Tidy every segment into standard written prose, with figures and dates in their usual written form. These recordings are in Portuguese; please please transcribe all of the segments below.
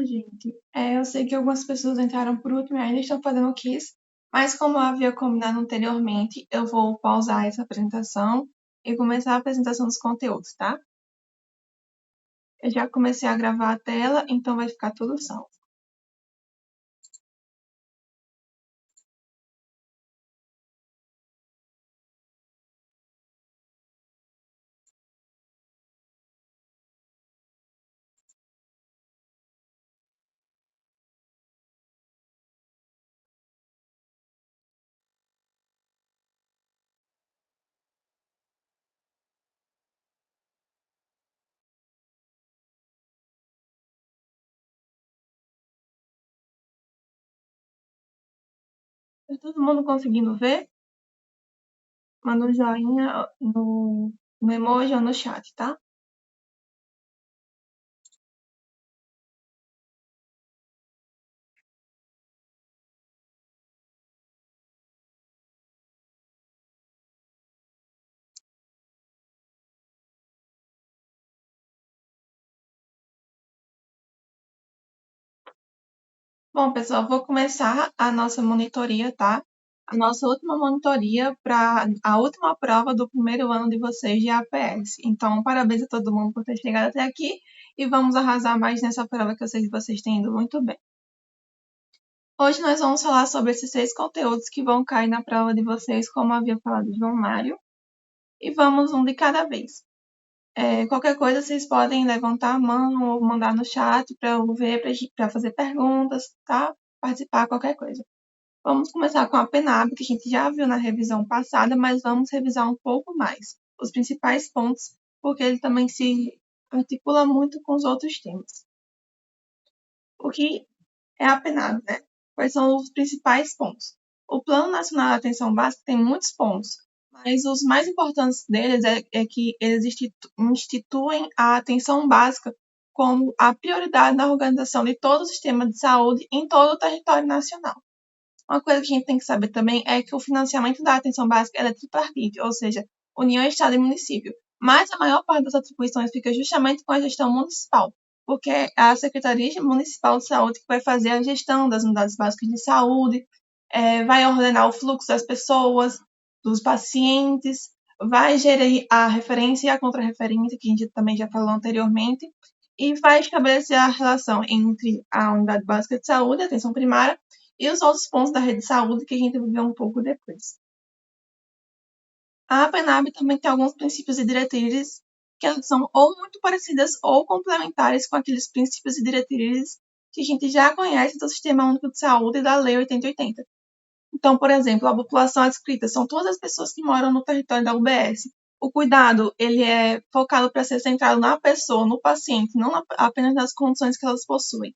Gente, eu sei que algumas pessoas entraram por último e ainda estão fazendo o quiz, mas como eu havia combinado anteriormente, eu vou pausar essa apresentação e começar a apresentação dos conteúdos, tá? Eu já comecei a gravar a tela, então vai ficar tudo salvo. Tá todo mundo conseguindo ver? Manda um joinha no emoji ou no chat, tá? Bom, pessoal, vou começar a nossa monitoria, tá? A nossa última monitoria para a última prova do primeiro ano de vocês de APS. Então, parabéns a todo mundo por ter chegado até aqui e vamos arrasar mais nessa prova que eu sei que vocês têm ido muito bem. Hoje nós vamos falar sobre esses 6 conteúdos que vão cair na prova de vocês, como havia falado João Mário, e vamos um de cada vez. Qualquer coisa vocês podem levantar a mão ou mandar no chat para eu ver, para fazer perguntas, tá? Participar, qualquer coisa. Vamos começar com a PENAB, que a gente já viu na revisão passada, mas vamos revisar um pouco mais os principais pontos, porque ele também se articula muito com os outros temas. O que é a PENAB, né? Quais são os principais pontos? O Plano Nacional de Atenção Básica tem muitos pontos, mas os mais importantes deles é que eles instituem a atenção básica como a prioridade na organização de todo o sistema de saúde em todo o território nacional. Uma coisa que a gente tem que saber também é que o financiamento da atenção básica é tripartite, ou seja, União, Estado e município. Mas a maior parte das atribuições fica justamente com a gestão municipal, porque é a Secretaria Municipal de Saúde que vai fazer a gestão das unidades básicas de saúde, vai ordenar o fluxo das pessoas, dos pacientes, vai gerir a referência e a contrarreferência, que a gente também já falou anteriormente, e vai estabelecer a relação entre a unidade básica de saúde, a atenção primária, e os outros pontos da rede de saúde que a gente vai ver um pouco depois. A PENAB também tem alguns princípios e diretrizes que são ou muito parecidas ou complementares com aqueles princípios e diretrizes que a gente já conhece do Sistema Único de Saúde e da Lei 8080. Então, por exemplo, a população adscrita são todas as pessoas que moram no território da UBS. O cuidado, ele é focado para ser centrado na pessoa, no paciente, não apenas nas condições que elas possuem.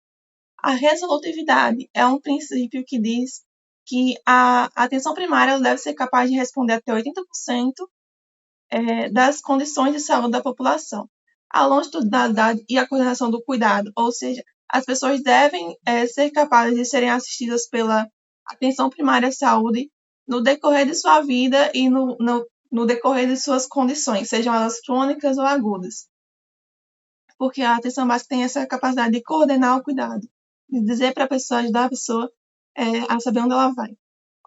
A resolutividade é um princípio que diz que a atenção primária deve ser capaz de responder até 80% das condições de saúde da população. A longitudinalidade e a coordenação do cuidado, ou seja, as pessoas devem ser capazes de serem assistidas pela atenção primária à saúde no decorrer de sua vida e no decorrer de suas condições, sejam elas crônicas ou agudas. Porque a atenção básica tem essa capacidade de coordenar o cuidado, de dizer para a pessoa, ajudar a pessoa a saber onde ela vai.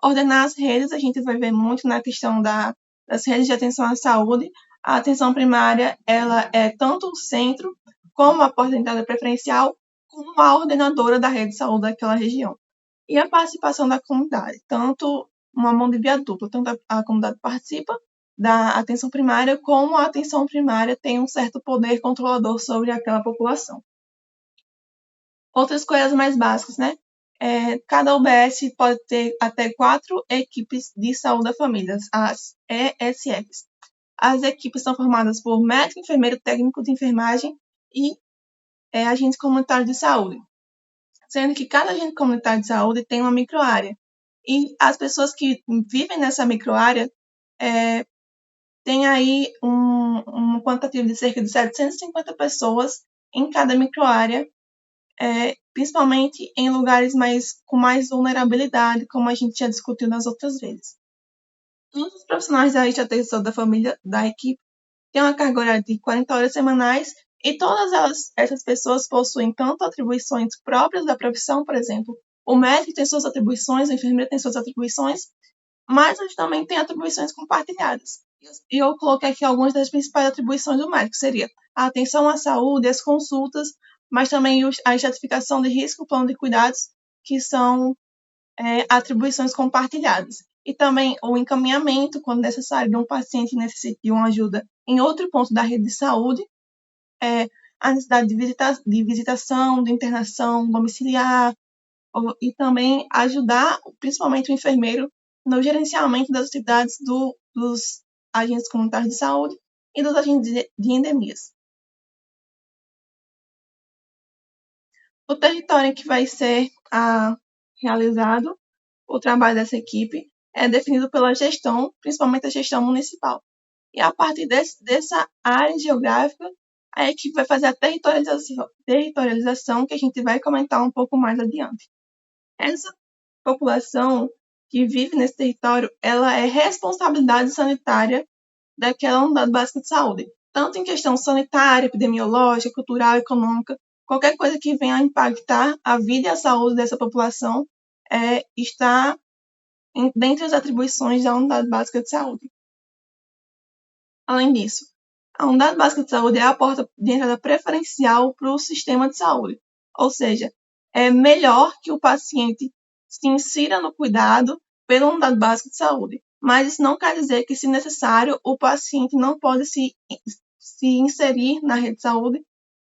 Ordenar as redes, a gente vai ver muito na questão das redes de atenção à saúde. A atenção primária, ela é tanto o centro, como a porta de entrada preferencial, como a ordenadora da rede de saúde daquela região. E a participação da comunidade, tanto uma mão de via dupla, tanto a comunidade participa da atenção primária, como a atenção primária tem um certo poder controlador sobre aquela população. Outras coisas mais básicas, né? Cada UBS pode ter até 4 equipes de saúde da família, as ESFs. As equipes são formadas por médico, enfermeiro, técnico de enfermagem e agente comunitário de saúde. Sendo que cada agente comunitário de saúde tem uma microárea. E as pessoas que vivem nessa microárea tem aí um quantitativo de cerca de 750 pessoas em cada microárea, principalmente em lugares com mais vulnerabilidade, como a gente já discutiu nas outras vezes. Todos os profissionais da atenção da família da equipe têm uma carga horária de 40 horas semanais E todas essas pessoas possuem tanto atribuições próprias da profissão, por exemplo, o médico tem suas atribuições, a enfermeira tem suas atribuições, mas eles também têm atribuições compartilhadas. E eu coloquei aqui algumas das principais atribuições do médico, seria a atenção à saúde, as consultas, mas também a estratificação de risco, o plano de cuidados, que são atribuições compartilhadas. E também o encaminhamento, quando necessário, de um paciente que necessite de uma ajuda em outro ponto da rede de saúde, a necessidade de visitação, de internação domiciliar, e também ajudar, principalmente o enfermeiro, no gerenciamento das atividades dos agentes comunitários de saúde e dos agentes de endemias. O território em que vai ser realizado o trabalho dessa equipe é definido pela gestão, principalmente a gestão municipal. E a partir dessa área geográfica, a equipe vai fazer a territorialização, que a gente vai comentar um pouco mais adiante. Essa população que vive nesse território, ela é responsabilidade sanitária daquela unidade básica de saúde, tanto em questão sanitária, epidemiológica, cultural, econômica, qualquer coisa que venha a impactar a vida e a saúde dessa população está dentre as atribuições da unidade básica de saúde. Além disso, a unidade básica de saúde é a porta de entrada preferencial para o sistema de saúde, ou seja, é melhor que o paciente se insira no cuidado pela unidade básica de saúde, mas isso não quer dizer que, se necessário, o paciente não pode se inserir na rede de saúde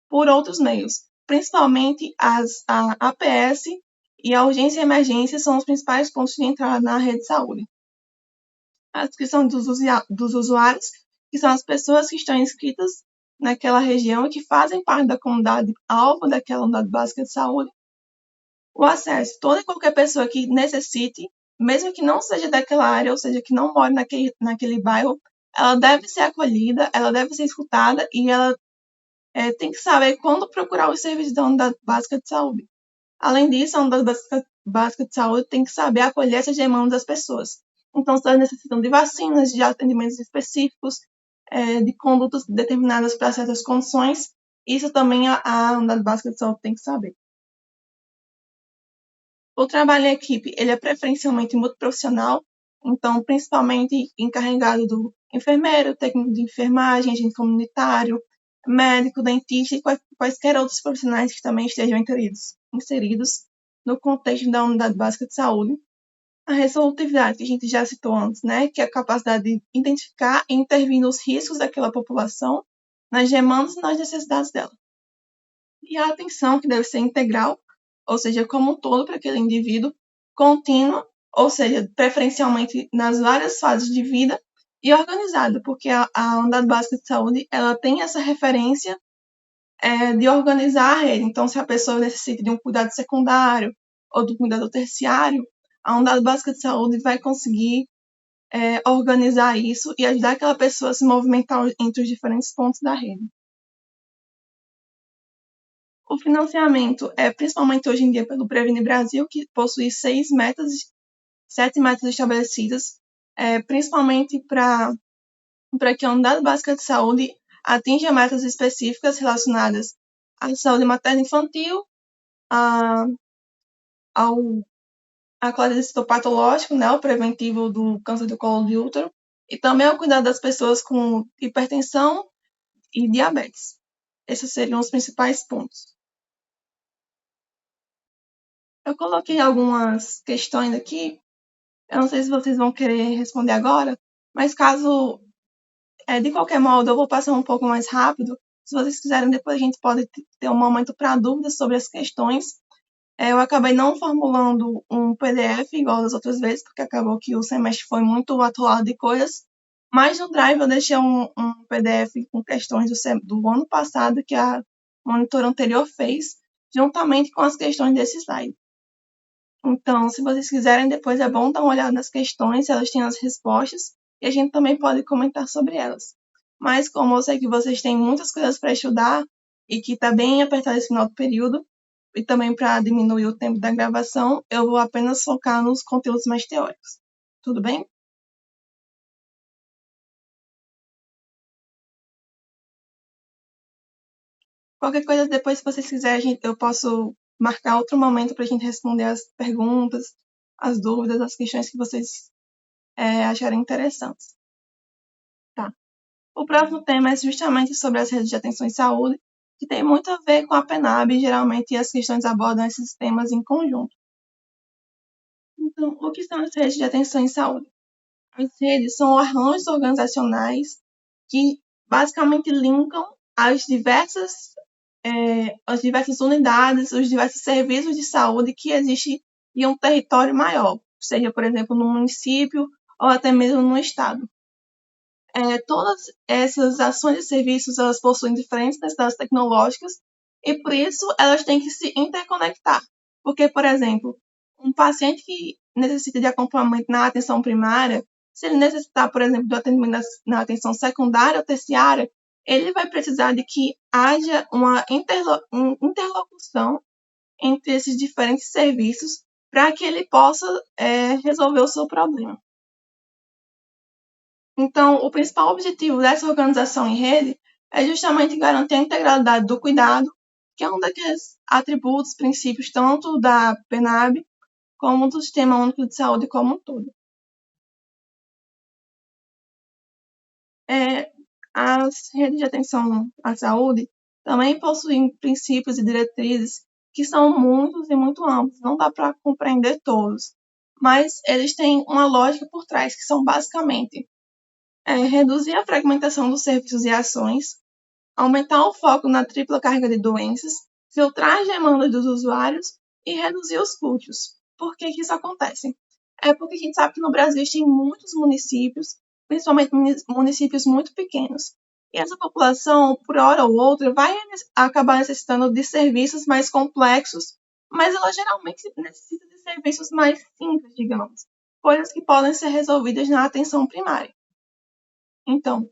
por outros meios, principalmente a APS e a urgência e emergência são os principais pontos de entrada na rede de saúde. A descrição dos usuários, que são as pessoas que estão inscritas naquela região e que fazem parte da comunidade alvo daquela unidade básica de saúde. O acesso, toda e qualquer pessoa que necessite, mesmo que não seja daquela área, ou seja, que não more naquele bairro, ela deve ser acolhida, ela deve ser escutada e ela tem que saber quando procurar os serviços da unidade básica de saúde. Além disso, a unidade básica de saúde tem que saber acolher essas demandas das pessoas. Então, se elas necessitam de vacinas, de atendimentos específicos, de condutas determinadas para certas condições, isso também a unidade básica de saúde tem que saber. O trabalho em equipe, ele é preferencialmente multiprofissional, então, principalmente encarregado do enfermeiro, técnico de enfermagem, agente comunitário, médico, dentista e quaisquer outros profissionais que também estejam inseridos no contexto da unidade básica de saúde. A resolutividade, que a gente já citou antes, né, que é a capacidade de identificar e intervir nos riscos daquela população, nas demandas e nas necessidades dela. E a atenção, que deve ser integral, ou seja, como um todo para aquele indivíduo, contínua, ou seja, preferencialmente nas várias fases de vida, e organizada, porque a unidade básica de saúde ela tem essa referência de organizar a rede. Então, se a pessoa necessita de um cuidado secundário ou de um cuidado terciário, a unidade básica de saúde vai conseguir organizar isso e ajudar aquela pessoa a se movimentar entre os diferentes pontos da rede. O financiamento é principalmente hoje em dia pelo Previne Brasil, que possui 7 metas estabelecidas, principalmente para que a unidade básica de saúde atinja metas específicas relacionadas à saúde materna e infantil, à clínica citopatológica, né, o preventivo do câncer do colo de útero, e também ao cuidado das pessoas com hipertensão e diabetes. Esses seriam os principais pontos. Eu coloquei algumas questões aqui, eu não sei se vocês vão querer responder agora, mas caso, de qualquer modo, eu vou passar um pouco mais rápido. Se vocês quiserem, depois a gente pode ter um momento para dúvidas sobre as questões. Eu acabei não formulando um PDF igual das outras vezes, porque acabou que o semestre foi muito atolado de coisas, mas no Drive eu deixei um PDF com questões do ano passado que a monitora anterior fez, juntamente com as questões desse slide. Então, se vocês quiserem, depois é bom dar uma olhada nas questões, se elas têm as respostas, e a gente também pode comentar sobre elas. Mas, como eu sei que vocês têm muitas coisas para estudar e que está bem apertado esse final do período, e também para diminuir o tempo da gravação, eu vou apenas focar nos conteúdos mais teóricos. Tudo bem? Qualquer coisa depois, se vocês quiserem, eu posso marcar outro momento para a gente responder as perguntas, as dúvidas, as questões que vocês acharem interessantes. Tá. O próximo tema é justamente sobre as redes de atenção em saúde, que tem muito a ver com a PENAB, e geralmente as questões abordam esses temas em conjunto. Então, o que são as redes de atenção em saúde? As redes são arranjos organizacionais que basicamente linkam as diversas unidades, os diversos serviços de saúde que existem em um território maior, seja, por exemplo, no município ou até mesmo no estado. Todas essas ações e serviços elas possuem diferentes necessidades tecnológicas e, por isso, elas têm que se interconectar. Porque, por exemplo, um paciente que necessita de acompanhamento na atenção primária, se ele necessitar, por exemplo, do atendimento na atenção secundária ou terciária, ele vai precisar de que haja uma interlocução entre esses diferentes serviços para que ele possa resolver o seu problema. Então, o principal objetivo dessa organização em rede é justamente garantir a integralidade do cuidado, que é um daqueles atributos, princípios, tanto da PENAB como do Sistema Único de Saúde como um todo. As redes de atenção à saúde também possuem princípios e diretrizes que são muitos e muito amplos, não dá para compreender todos, mas eles têm uma lógica por trás, que são basicamente reduzir a fragmentação dos serviços e ações, aumentar o foco na tripla carga de doenças, filtrar as demandas dos usuários e reduzir os custos. Por que isso acontece? É porque a gente sabe que no Brasil existem muitos municípios, principalmente municípios muito pequenos. E essa população, por hora ou outra, vai acabar necessitando de serviços mais complexos, mas ela geralmente necessita de serviços mais simples, digamos, coisas que podem ser resolvidas na atenção primária. Então,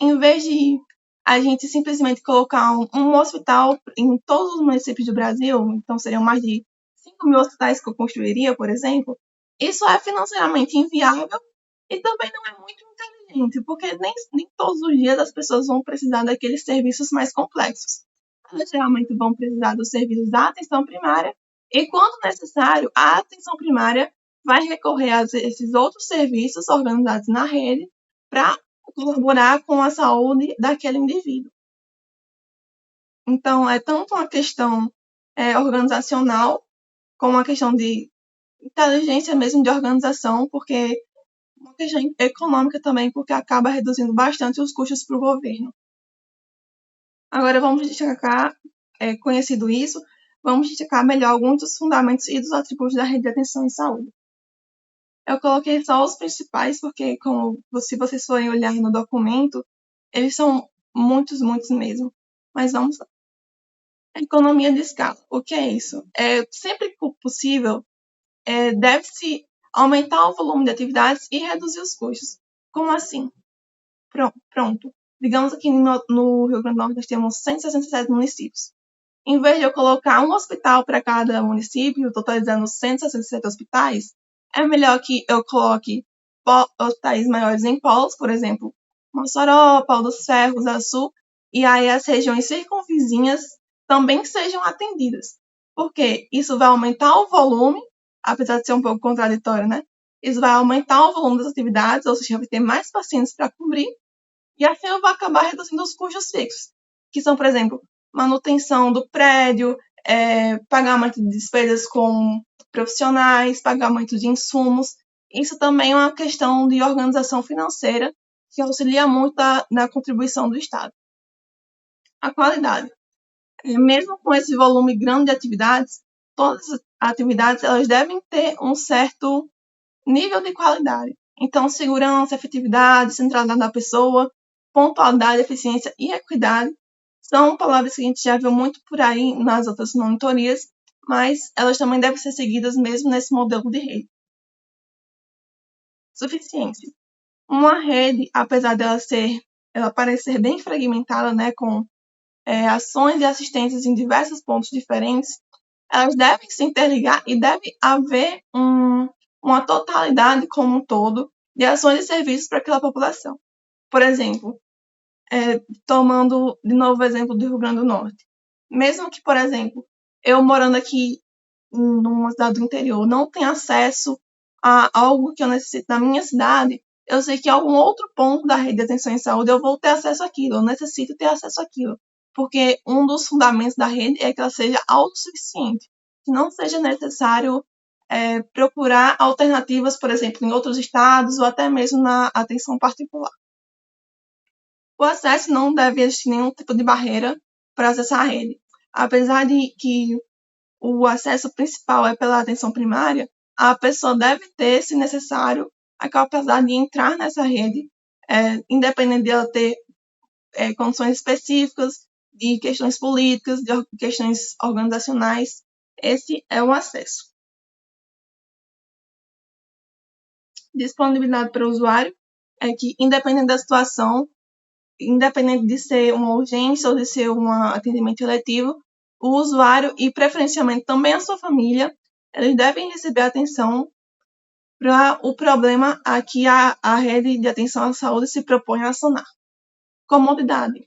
em vez de a gente simplesmente colocar um hospital em todos os municípios do Brasil, então seriam mais de 5 mil hospitais que eu construiria, por exemplo, isso é financeiramente inviável e também não é muito inteligente, porque nem todos os dias as pessoas vão precisar daqueles serviços mais complexos. Elas geralmente vão precisar dos serviços da atenção primária e, quando necessário, a atenção primária vai recorrer a esses outros serviços organizados na rede para colaborar com a saúde daquele indivíduo. Então, é tanto uma questão organizacional, como uma questão de inteligência mesmo de organização, porque uma questão econômica também, porque acaba reduzindo bastante os custos para o governo. Agora, vamos destacar, conhecido isso, vamos destacar melhor alguns dos fundamentos e dos atributos da rede de atenção em saúde. Eu coloquei só os principais, porque se vocês forem olhar no documento, eles são muitos mesmo. Mas vamos lá. Economia de escala. O que é isso? Sempre que possível, deve-se aumentar o volume de atividades e reduzir os custos. Como assim? Pronto. Digamos aqui no Rio Grande do Norte nós temos 167 municípios. Em vez de eu colocar um hospital para cada município, totalizando 167 hospitais, é melhor que eu coloque hospitais maiores em polos, por exemplo, Mossoró, Pau dos Ferros, Açu, e aí as regiões circunvizinhas também sejam atendidas. Porque isso vai aumentar o volume, apesar de ser um pouco contraditório, né? Isso vai aumentar o volume das atividades, ou seja, vai ter mais pacientes para cobrir, e assim eu vou acabar reduzindo os custos fixos, que são, por exemplo, manutenção do prédio, pagamento de despesas com profissionais, pagamento de insumos. Isso também é uma questão de organização financeira que auxilia muito na contribuição do Estado. A qualidade. Mesmo com esse volume grande de atividades, todas as atividades elas devem ter um certo nível de qualidade. Então, segurança, efetividade, centralidade da pessoa, pontualidade, eficiência e equidade são palavras que a gente já viu muito por aí nas outras monitorias, mas elas também devem ser seguidas mesmo nesse modelo de rede. Suficiência. Uma rede, apesar ela parecer bem fragmentada, né, com ações e assistências em diversos pontos diferentes, elas devem se interligar e deve haver uma totalidade como um todo de ações e serviços para aquela população. Por exemplo, tomando de novo o exemplo do Rio Grande do Norte. Mesmo que, por exemplo, eu morando aqui numa cidade do interior não tenha acesso a algo que eu necessito na minha cidade, eu sei que em algum outro ponto da rede de atenção em saúde eu vou ter acesso àquilo, eu necessito ter acesso àquilo. Porque um dos fundamentos da rede é que ela seja autossuficiente, que não seja necessário procurar alternativas, por exemplo, em outros estados ou até mesmo na atenção particular. O acesso não deve existir nenhum tipo de barreira para acessar a rede. Apesar de que o acesso principal é pela atenção primária, a pessoa deve ter, se necessário, a capacidade de entrar nessa rede, independente de ela ter condições específicas, de questões políticas, de questões organizacionais. Esse é o acesso. Disponibilidade para o usuário é que, independente da situação, independente de ser uma urgência ou de ser um atendimento eletivo, o usuário e preferencialmente também a sua família, eles devem receber atenção para o problema a que a rede de atenção à saúde se propõe a sanar. Comodidade.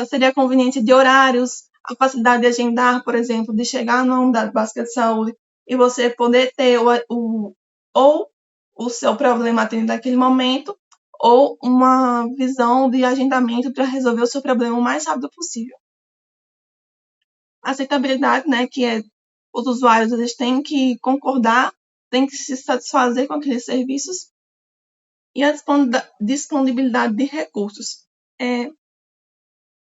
Seria a conveniência de horários, a facilidade de agendar, por exemplo, de chegar numa unidade básica de saúde e você poder ter ou o seu problema atendido naquele momento, ou uma visão de agendamento para resolver o seu problema o mais rápido possível. Aceitabilidade, né, que os usuários eles têm que concordar, têm que se satisfazer com aqueles serviços, e a disponibilidade de recursos.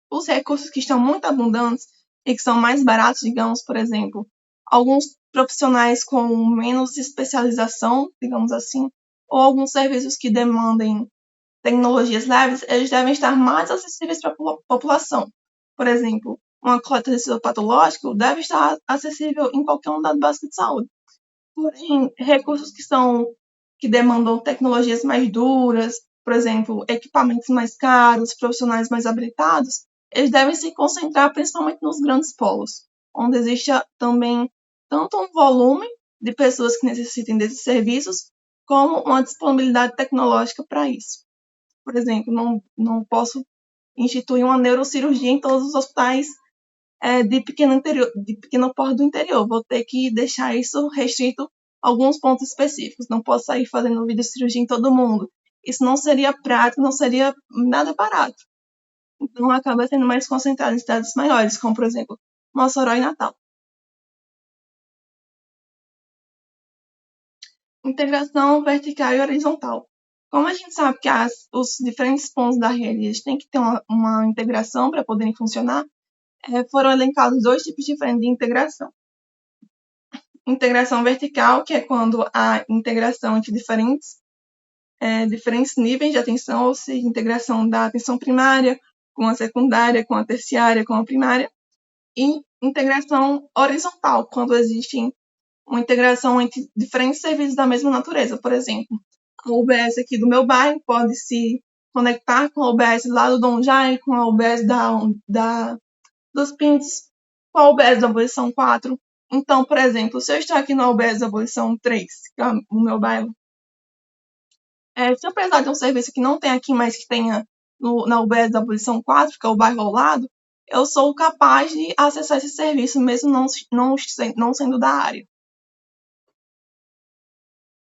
Os recursos que estão muito abundantes e que são mais baratos, digamos, por exemplo, alguns profissionais com menos especialização, digamos assim, ou alguns serviços que demandem tecnologias leves, eles devem estar mais acessíveis para a população. Por exemplo, uma coleta de tecido patológico deve estar acessível em qualquer unidade básica de saúde. Porém, recursos que demandam tecnologias mais duras, por exemplo, equipamentos mais caros, profissionais mais habilitados, eles devem se concentrar principalmente nos grandes polos, onde existe também tanto um volume de pessoas que necessitem desses serviços, como uma disponibilidade tecnológica para isso. Por exemplo, não posso instituir uma neurocirurgia em todos os hospitais de pequeno porte do interior. Vou ter que deixar isso restrito a alguns pontos específicos. Não posso sair fazendo videocirurgia em todo mundo. Isso não seria prático, não seria nada barato. Então, acaba sendo mais concentrado em cidades maiores, como, por exemplo, Mossoró e Natal. Integração vertical e horizontal. Como a gente sabe que os diferentes pontos da rede eles têm que ter uma integração para poderem funcionar, foram elencados dois tipos diferentes de integração. Integração vertical, que é quando há integração entre diferentes níveis de atenção, ou seja, integração da atenção primária com a secundária, com a terciária, com a primária. E integração horizontal, quando existe uma integração entre diferentes serviços da mesma natureza. Por exemplo, a UBS aqui do meu bairro pode se conectar com a UBS lá do Dom Jair, com a UBS dos Pintos, com a UBS da Abolição 4. Então, por exemplo, se eu estou aqui na UBS da Abolição 3, que é o meu bairro, se eu precisar de um serviço que não tem aqui, mas que tenha na UBS da Abolição 4, que é o bairro ao lado, eu sou capaz de acessar esse serviço, mesmo não sendo da área.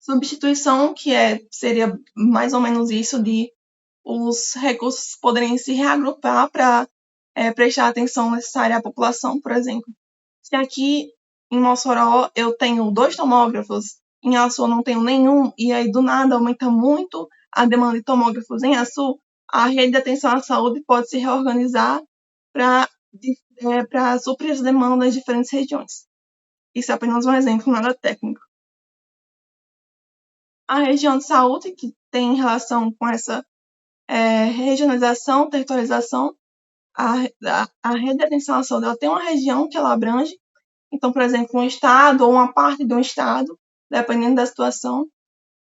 Substituição, que seria mais ou menos isso, de os recursos poderem se reagrupar para prestar a atenção necessária à população, por exemplo. Se aqui em Mossoró eu tenho 2 tomógrafos, em Açu eu não tenho nenhum, e aí do nada aumenta muito a demanda de tomógrafos em Açu, a rede de atenção à saúde pode se reorganizar para suprir as demandas das diferentes regiões. Isso é apenas um exemplo, nada técnico. A região de saúde, que tem relação com essa regionalização, territorialização, a rede de atenção à saúde ela tem uma região que ela abrange. Então, por exemplo, um estado ou uma parte de um estado, dependendo da situação.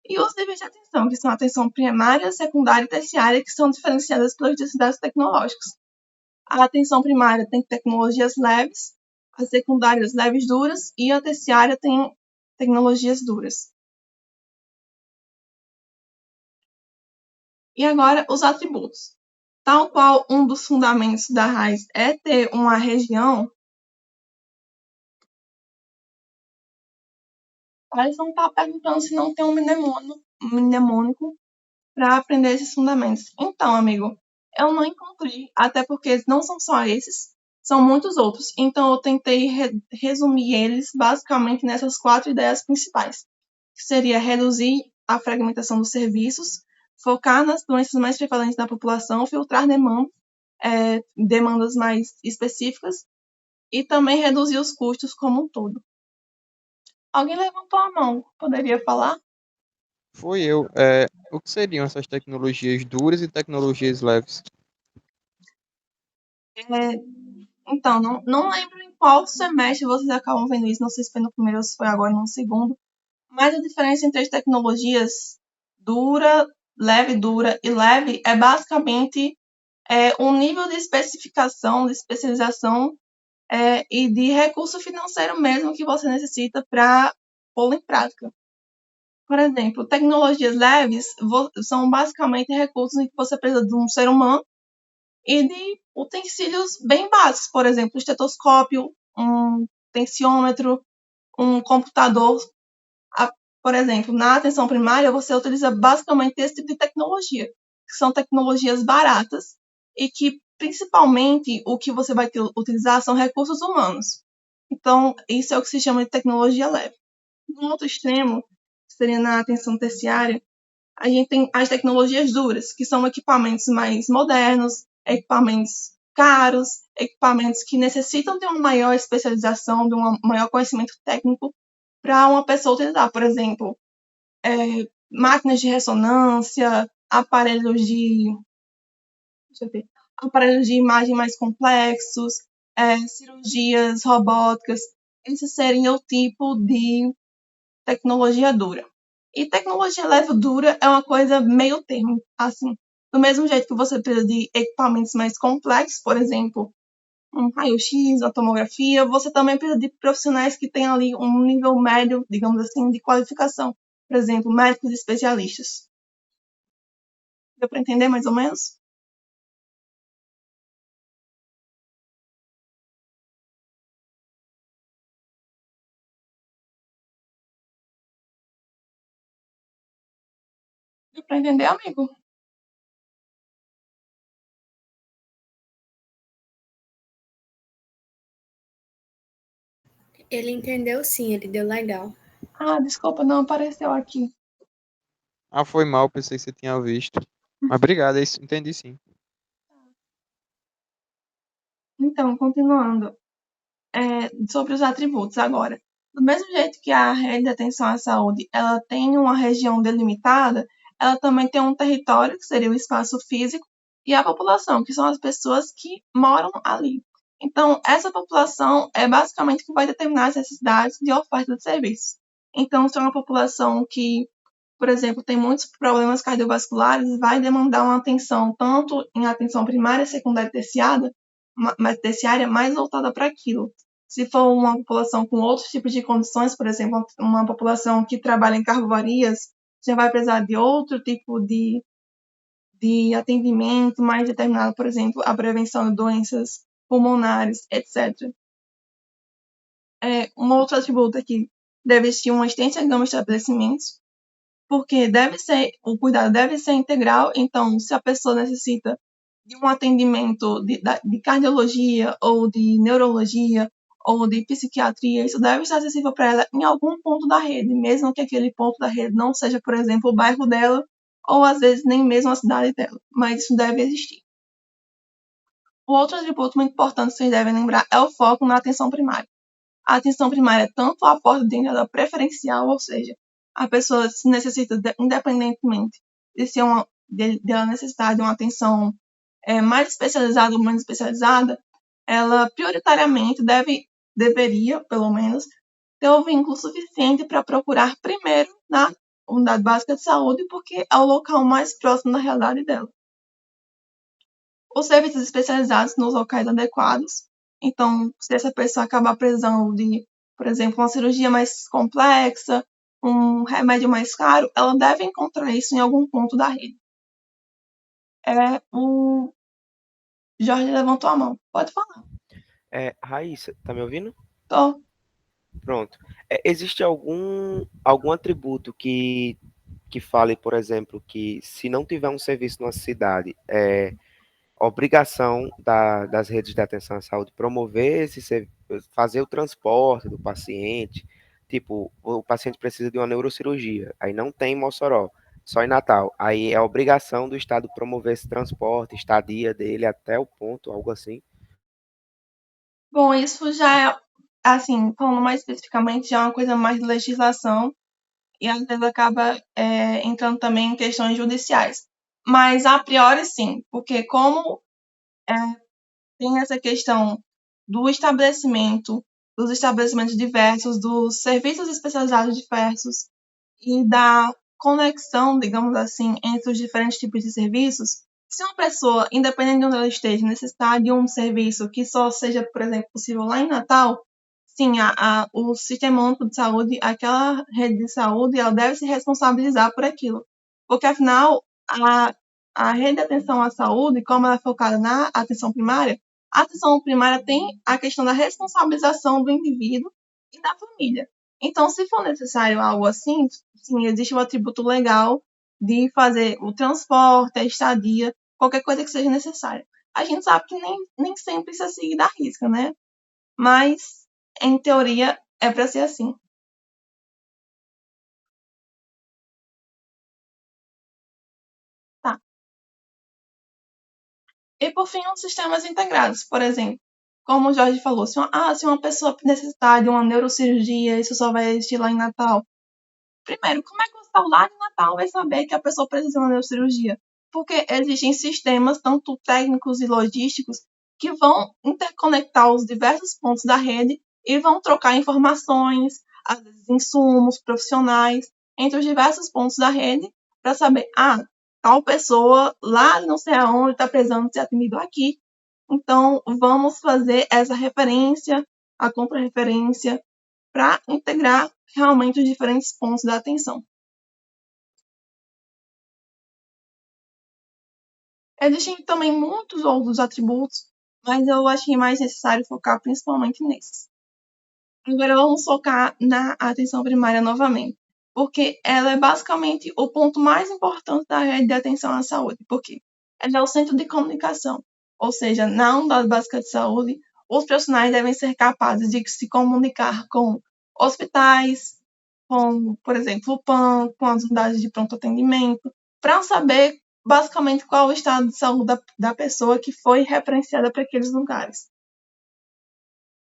E os níveis de atenção, que são a atenção primária, secundária e terciária, que são diferenciadas pelas diversidades tecnológicas. A atenção primária tem tecnologias leves, a secundária leves duras e a terciária tem tecnologias duras. E agora, os atributos. tal qual um dos fundamentos da raiz é ter uma região, eles vão estar perguntando se não tem um mnemônico para aprender esses fundamentos. Então, amigo, eu não encontrei, até porque não são só esses, são muitos outros. Então, eu tentei resumir eles basicamente nessas 4 ideias principais, que seria reduzir a fragmentação dos serviços, focar nas doenças mais prevalentes da população, filtrar demandas mais específicas e também reduzir os custos como um todo. Alguém levantou a mão, poderia falar? Foi eu. O que seriam essas tecnologias duras e tecnologias leves? É, então, não lembro em qual semestre vocês acabam vendo isso, não sei se foi no primeiro ou se foi agora no segundo, mas a diferença entre as tecnologias dura, dura e leve é basicamente um nível de especificação, de especialização e de recurso financeiro mesmo que você necessita para pô-lo em prática. Por exemplo, tecnologias leves são basicamente recursos em que você precisa de um ser humano e de utensílios bem básicos, por exemplo, um estetoscópio, um tensiômetro, um computador. Por exemplo, na atenção primária, você utiliza basicamente esse tipo de tecnologia, que são tecnologias baratas e que, principalmente, o que você vai utilizar são recursos humanos. Então, isso é o que se chama de tecnologia leve. No outro extremo, que seria na atenção terciária, a gente tem as tecnologias duras, que são equipamentos mais modernos, equipamentos caros, equipamentos que necessitam de uma maior especialização, de um maior conhecimento técnico para uma pessoa utilizar. Por exemplo, máquinas de ressonância, deixa eu ver, aparelhos de imagem mais complexos, cirurgias robóticas. Esse seria o tipo de tecnologia dura. E tecnologia leve dura é uma coisa meio termo, assim. Do mesmo jeito que você precisa de equipamentos mais complexos, por exemplo, um raio-x, uma tomografia, você também precisa de profissionais que tenham ali um nível médio, digamos assim, de qualificação. Por exemplo, médicos especialistas. Deu para entender mais ou menos? Deu para entender, amigo? Ele entendeu sim, ele deu legal. Ah, desculpa, não apareceu aqui. Ah, foi mal, pensei que você tinha visto. Mas obrigado, é isso, entendi sim. Então, continuando. Sobre os atributos agora. Do mesmo jeito que a rede de atenção à saúde ela tem uma região delimitada, ela também tem um território, que seria o espaço físico, e a população, que são as pessoas que moram ali. Então, essa população é basicamente que vai determinar as necessidades de oferta de serviços. Então, se é uma população que, por exemplo, tem muitos problemas cardiovasculares, vai demandar uma atenção tanto em atenção primária, secundária e terciária mais voltada para aquilo. Se for uma população com outros tipos de condições, por exemplo, uma população que trabalha em carvarias, já vai precisar de outro tipo de atendimento mais determinado, por exemplo, a prevenção de doenças pulmonares, etc. Um outro atributo é que deve existir uma extensa gama de estabelecimentos, porque o cuidado deve ser integral, então se a pessoa necessita de um atendimento de cardiologia ou de neurologia ou de psiquiatria, isso deve estar acessível para ela em algum ponto da rede, mesmo que aquele ponto da rede não seja, por exemplo, o bairro dela ou às vezes nem mesmo a cidade dela, mas isso deve existir. O outro atributo muito importante que vocês devem lembrar é o foco na atenção primária. A atenção primária é tanto a porta de entrada preferencial, ou seja, a pessoa se necessita, independentemente dela necessitar de uma atenção mais especializada ou menos especializada, ela prioritariamente deveria, pelo menos, ter o vínculo suficiente para procurar primeiro na unidade básica de saúde, porque é o local mais próximo da realidade dela. Os serviços especializados nos locais adequados. Então, se essa pessoa acabar precisando de, por exemplo, uma cirurgia mais complexa, um remédio mais caro, ela deve encontrar isso em algum ponto da rede. Jorge levantou a mão. Pode falar. Raíssa, tá me ouvindo? Tô. Pronto. Existe algum atributo que fale, por exemplo, que se não tiver um serviço numa cidade, obrigação das redes de atenção à saúde promover fazer o transporte do paciente. Tipo, o paciente precisa de uma neurocirurgia, aí não tem em Mossoró, só em Natal. Aí é obrigação do Estado promover esse transporte, estadia dele até o ponto, algo assim. Bom, isso já é, assim, falando mais especificamente, já é uma coisa mais de legislação e às vezes acaba entrando também em questões judiciais. Mas a priori sim, porque como tem essa questão do estabelecimento, dos estabelecimentos diversos, dos serviços especializados diversos e da conexão, digamos assim, entre os diferentes tipos de serviços, se uma pessoa, independente de onde ela esteja, necessitar de um serviço que só seja, por exemplo, possível lá em Natal, sim, o Sistema Único de Saúde, aquela rede de saúde, ela deve se responsabilizar por aquilo. Porque, afinal, a rede de atenção à saúde, como ela é focada na atenção primária, a atenção primária tem a questão da responsabilização do indivíduo e da família. Então, se for necessário algo assim, sim, existe o atributo legal de fazer o transporte, a estadia, qualquer coisa que seja necessária. A gente sabe que nem sempre precisa seguir da risca, né? Mas, em teoria, é para ser assim. Tá. E, por fim, os sistemas integrados. Por exemplo, como o Jorge falou, se uma pessoa necessitar de uma neurocirurgia, isso só vai existir lá em Natal. Primeiro, como é que o hospital lá de Natal vai saber que a pessoa precisa de uma neurocirurgia? Porque existem sistemas, tanto técnicos e logísticos, que vão interconectar os diversos pontos da rede e vão trocar informações, às vezes insumos, profissionais, entre os diversos pontos da rede, para saber, tal pessoa lá não sei aonde está precisando ser atendido aqui. Então, vamos fazer essa referência, a contra-referência, para integrar realmente os diferentes pontos da atenção. Existem também muitos outros atributos, mas eu achei mais necessário focar principalmente nesses. Agora vamos focar na atenção primária novamente, porque ela é basicamente o ponto mais importante da rede de atenção à saúde, porque ela é o centro de comunicação, ou seja, na unidade básica de saúde, os profissionais devem ser capazes de se comunicar com hospitais, com, por exemplo, o PAN, com as unidades de pronto atendimento, para saber basicamente qual é o estado de saúde da pessoa que foi referenciada para aqueles lugares.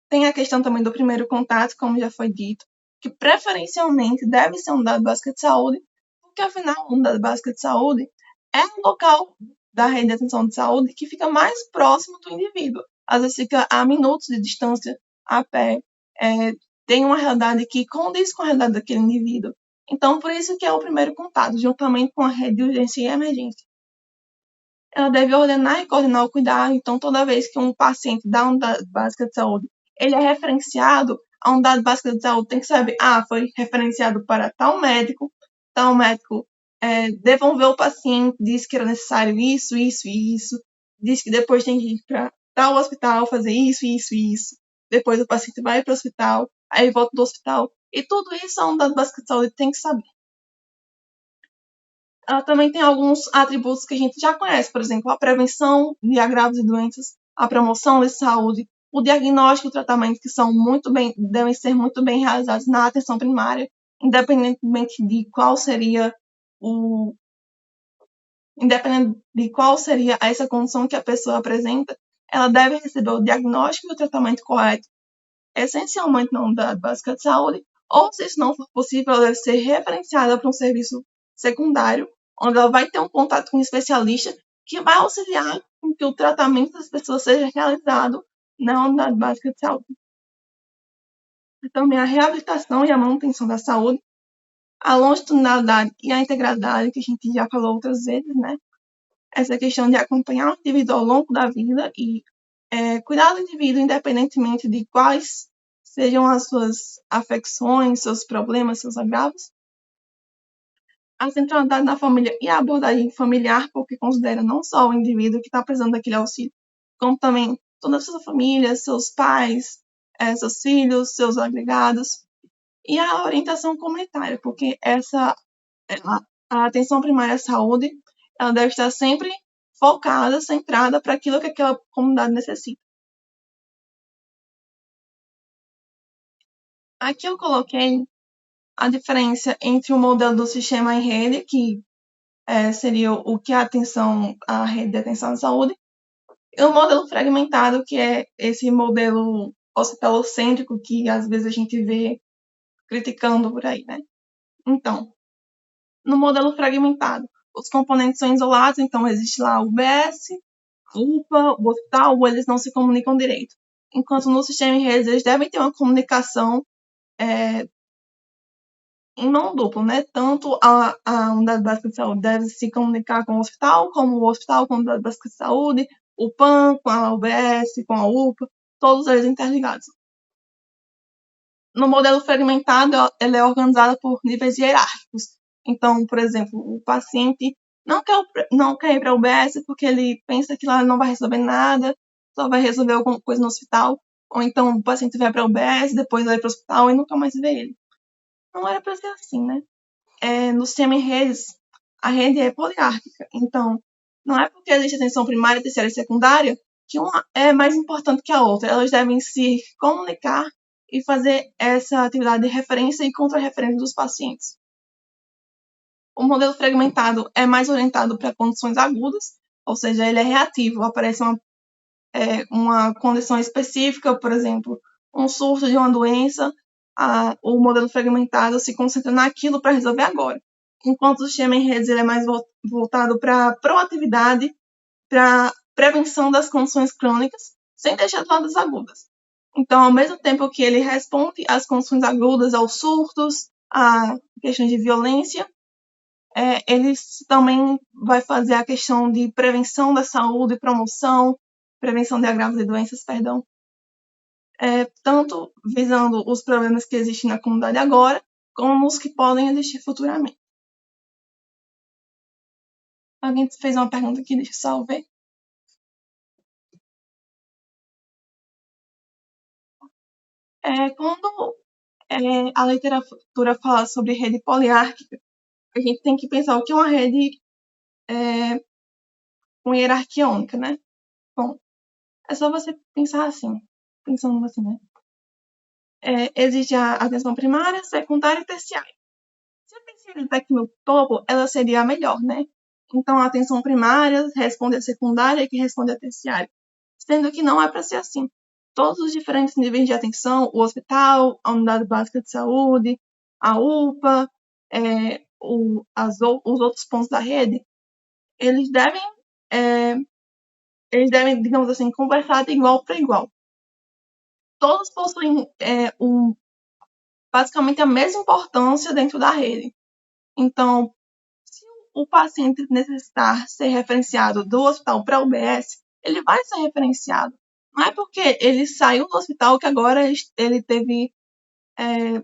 Tem a questão também do primeiro contato, como já foi dito, que preferencialmente deve ser uma unidade básica de saúde, porque afinal, a unidade básica de saúde é um local da rede de atenção de saúde que fica mais próximo do indivíduo. Às vezes fica a minutos de distância a pé, tem uma realidade que condiz com a realidade daquele indivíduo. Então, por isso que é o primeiro contato, juntamente com a rede de urgência e emergência. Ela deve ordenar e coordenar o cuidado. Então, toda vez que um paciente da unidade básica de saúde ele é referenciado, a unidade básica de saúde tem que saber, foi referenciado para tal médico devolveu o paciente, disse que era necessário isso, isso e isso, disse que depois tem que ir para tal hospital fazer isso, isso e isso. Depois o paciente vai para o hospital, aí volta do hospital. E tudo isso a unidade básica de saúde tem que saber. Ela também tem alguns atributos que a gente já conhece, por exemplo, a prevenção de agravos e doenças, a promoção de saúde, o diagnóstico e o tratamento, que devem ser muito bem realizados na atenção primária, independentemente de qual seria essa condição que a pessoa apresenta, ela deve receber o diagnóstico e o tratamento correto, essencialmente na unidade básica de saúde, ou, se isso não for possível, ela deve ser referenciada para um serviço secundário, onde ela vai ter um contato com um especialista que vai auxiliar com que o tratamento das pessoas seja realizado na unidade básica de saúde. Também a reabilitação e a manutenção da saúde, a longitudinalidade e a integralidade, que a gente já falou outras vezes, né? Essa questão de acompanhar o indivíduo ao longo da vida e cuidar do indivíduo independentemente de quais sejam as suas afecções, seus problemas, seus agravos. A centralidade na família e a abordagem familiar, porque considera não só o indivíduo que está precisando daquele auxílio, como também toda a sua família, seus pais, seus filhos, seus agregados, e a orientação comunitária, porque a atenção primária à saúde, ela deve estar sempre focada, centrada para aquilo que aquela comunidade necessita. Aqui eu coloquei a diferença entre o modelo do sistema em rede, que seria o que a rede de atenção à saúde, e o modelo fragmentado, que é esse modelo hospitalocêntrico que às vezes a gente vê criticando por aí, né? Então, no modelo fragmentado, os componentes são isolados, então existe lá o UBS, a UPA, o hospital, ou eles não se comunicam direito. Enquanto no sistema em redes, eles devem ter uma comunicação em mão dupla, né? Tanto a unidade básica de saúde deve se comunicar com o hospital com a unidade básica de saúde, o PAN com a UBS, com a UPA, todos eles interligados. No modelo fragmentado, ele é organizado por níveis hierárquicos. Então, por exemplo, o paciente não quer ir para a UBS porque ele pensa que lá não vai resolver nada, só vai resolver alguma coisa no hospital. Ou então o paciente vai para a UBS, depois vai para o hospital e nunca mais vê ele. Não era para ser assim, né? No sistema em redes, a rede é poliárquica. Então, não é porque existe atenção primária, terciária e secundária que uma é mais importante que a outra. Elas devem se comunicar e fazer essa atividade de referência e contra-referência dos pacientes. O modelo fragmentado é mais orientado para condições agudas, ou seja, ele é reativo. Aparece uma condição específica, por exemplo, um surto de uma doença, o modelo fragmentado se concentra naquilo para resolver agora. Enquanto o sistema em redes ele é mais voltado para proatividade, para prevenção das condições crônicas, sem deixar de lado as agudas. Então, ao mesmo tempo que ele responde às condições agudas, aos surtos, a questões de violência, ele também vai fazer a questão de prevenção da saúde, promoção, prevenção de agravos de doenças, perdão. Tanto visando os problemas que existem na comunidade agora, como os que podem existir futuramente. Alguém fez uma pergunta aqui, deixa eu só ver. Quando a literatura fala sobre rede poliárquica, a gente tem que pensar o que é uma rede com hierarquia única, né? Bom, é só você pensar assim, pensando assim, né? Existe a atenção primária, secundária e terciária. Se a terciária está aqui no topo, ela seria a melhor, né? Então, a atenção primária responde à secundária, que responde à terciária. Sendo que não é para ser assim. Todos os diferentes níveis de atenção, o hospital, a unidade básica de saúde, a UPA, os outros pontos da rede, eles devem, digamos assim, conversar de igual para igual. Todos possuem basicamente a mesma importância dentro da rede. Então, se o paciente necessitar ser referenciado do hospital para a UBS, ele vai ser referenciado. Não é porque ele saiu do hospital que agora ele teve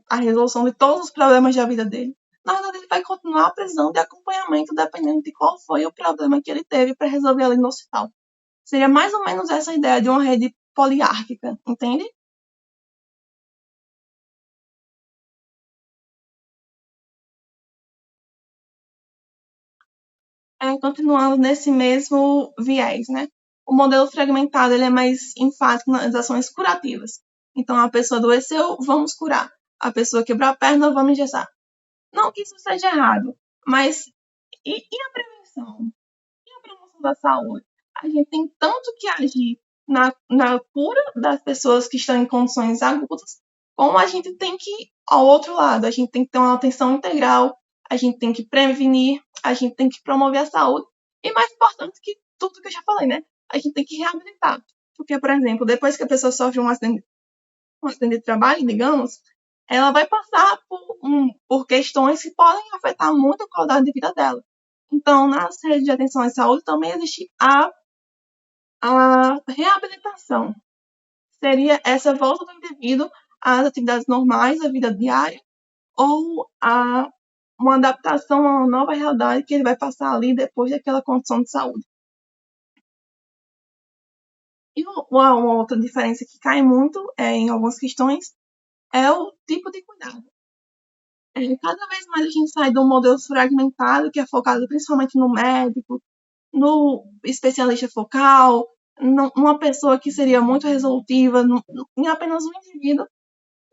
a resolução de todos os problemas da vida dele. Na verdade, ele vai continuar precisando de acompanhamento dependendo de qual foi o problema que ele teve para resolver ali no hospital. Seria mais ou menos essa ideia de uma rede poliárquica, entende? Continuando nesse mesmo viés, né? O modelo fragmentado ele é mais enfático nas ações curativas. Então, a pessoa adoeceu, vamos curar. A pessoa quebrou a perna, vamos engessar. Não que isso seja errado, mas e a prevenção? E a promoção da saúde? A gente tem tanto que agir na cura das pessoas que estão em condições agudas, como a gente tem que ir ao outro lado. A gente tem que ter uma atenção integral, a gente tem que prevenir, a gente tem que promover a saúde. E mais importante que tudo que eu já falei, né? A gente tem que reabilitar. Porque, por exemplo, depois que a pessoa sofre um acidente de trabalho, digamos, ela vai passar por questões que podem afetar muito a qualidade de vida dela. Então, nas redes de atenção à saúde também existe a reabilitação. Seria essa volta do indivíduo às atividades normais da vida diária ou uma adaptação a uma nova realidade que ele vai passar ali depois daquela condição de saúde. uma outra diferença que cai muito em algumas questões é o tipo de cuidado. Cada vez mais a gente sai de um modelo fragmentado, que é focado principalmente no médico, no especialista focal, numa pessoa que seria muito resolutiva, em apenas um indivíduo.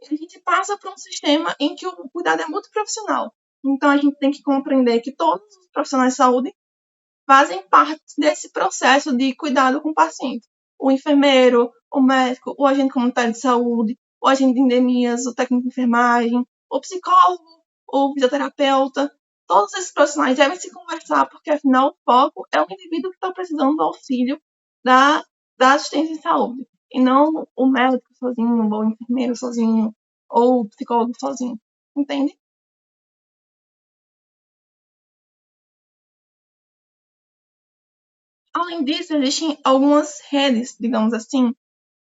A gente passa para um sistema em que o cuidado é muito profissional. Então, a gente tem que compreender que todos os profissionais de saúde fazem parte desse processo de cuidado com o paciente. O enfermeiro, o médico, o agente comunitário de saúde, o agente de endemias, o técnico de enfermagem, o psicólogo, o fisioterapeuta. Todos esses profissionais devem se conversar, porque afinal o foco é o indivíduo que está precisando do auxílio da assistência em saúde, e não o médico sozinho, ou o enfermeiro sozinho, ou o psicólogo sozinho. Entende? Além disso, existem algumas redes, digamos assim,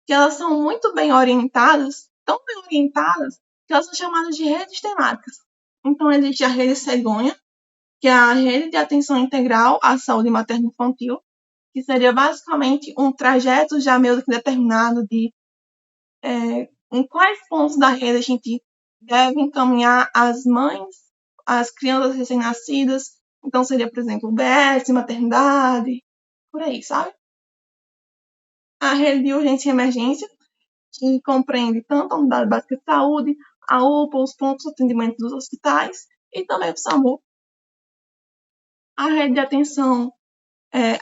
que elas são muito bem orientadas, tão bem orientadas, que elas são chamadas de redes temáticas. Então, existe a rede Cegonha, que é a rede de atenção integral à saúde materno-infantil, que seria basicamente um trajeto já meio que determinado de em quais pontos da rede a gente deve encaminhar as mães, as crianças recém-nascidas. Então, seria, por exemplo, UBS, maternidade, por aí, sabe? A rede de urgência e emergência, que compreende tanto a unidade básica de saúde, a UPA, os pontos de atendimento dos hospitais e também o SAMU. A rede de atenção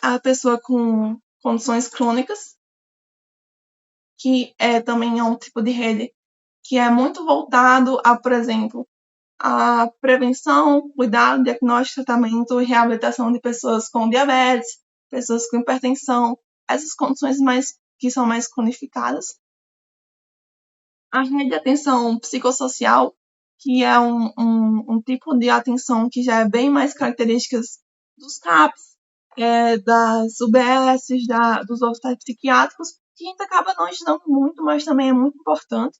à pessoa com condições crônicas, que também é um tipo de rede que é muito voltado a, por exemplo, a prevenção, cuidado, diagnóstico, tratamento e reabilitação de pessoas com diabetes, pessoas com hipertensão, essas condições que são mais cronificadas. A rede de atenção psicossocial, que é um tipo de atenção que já é bem mais características dos CAPs, das UBSs, dos hospitais psiquiátricos, que a gente acaba não estudando muito, mas também é muito importante.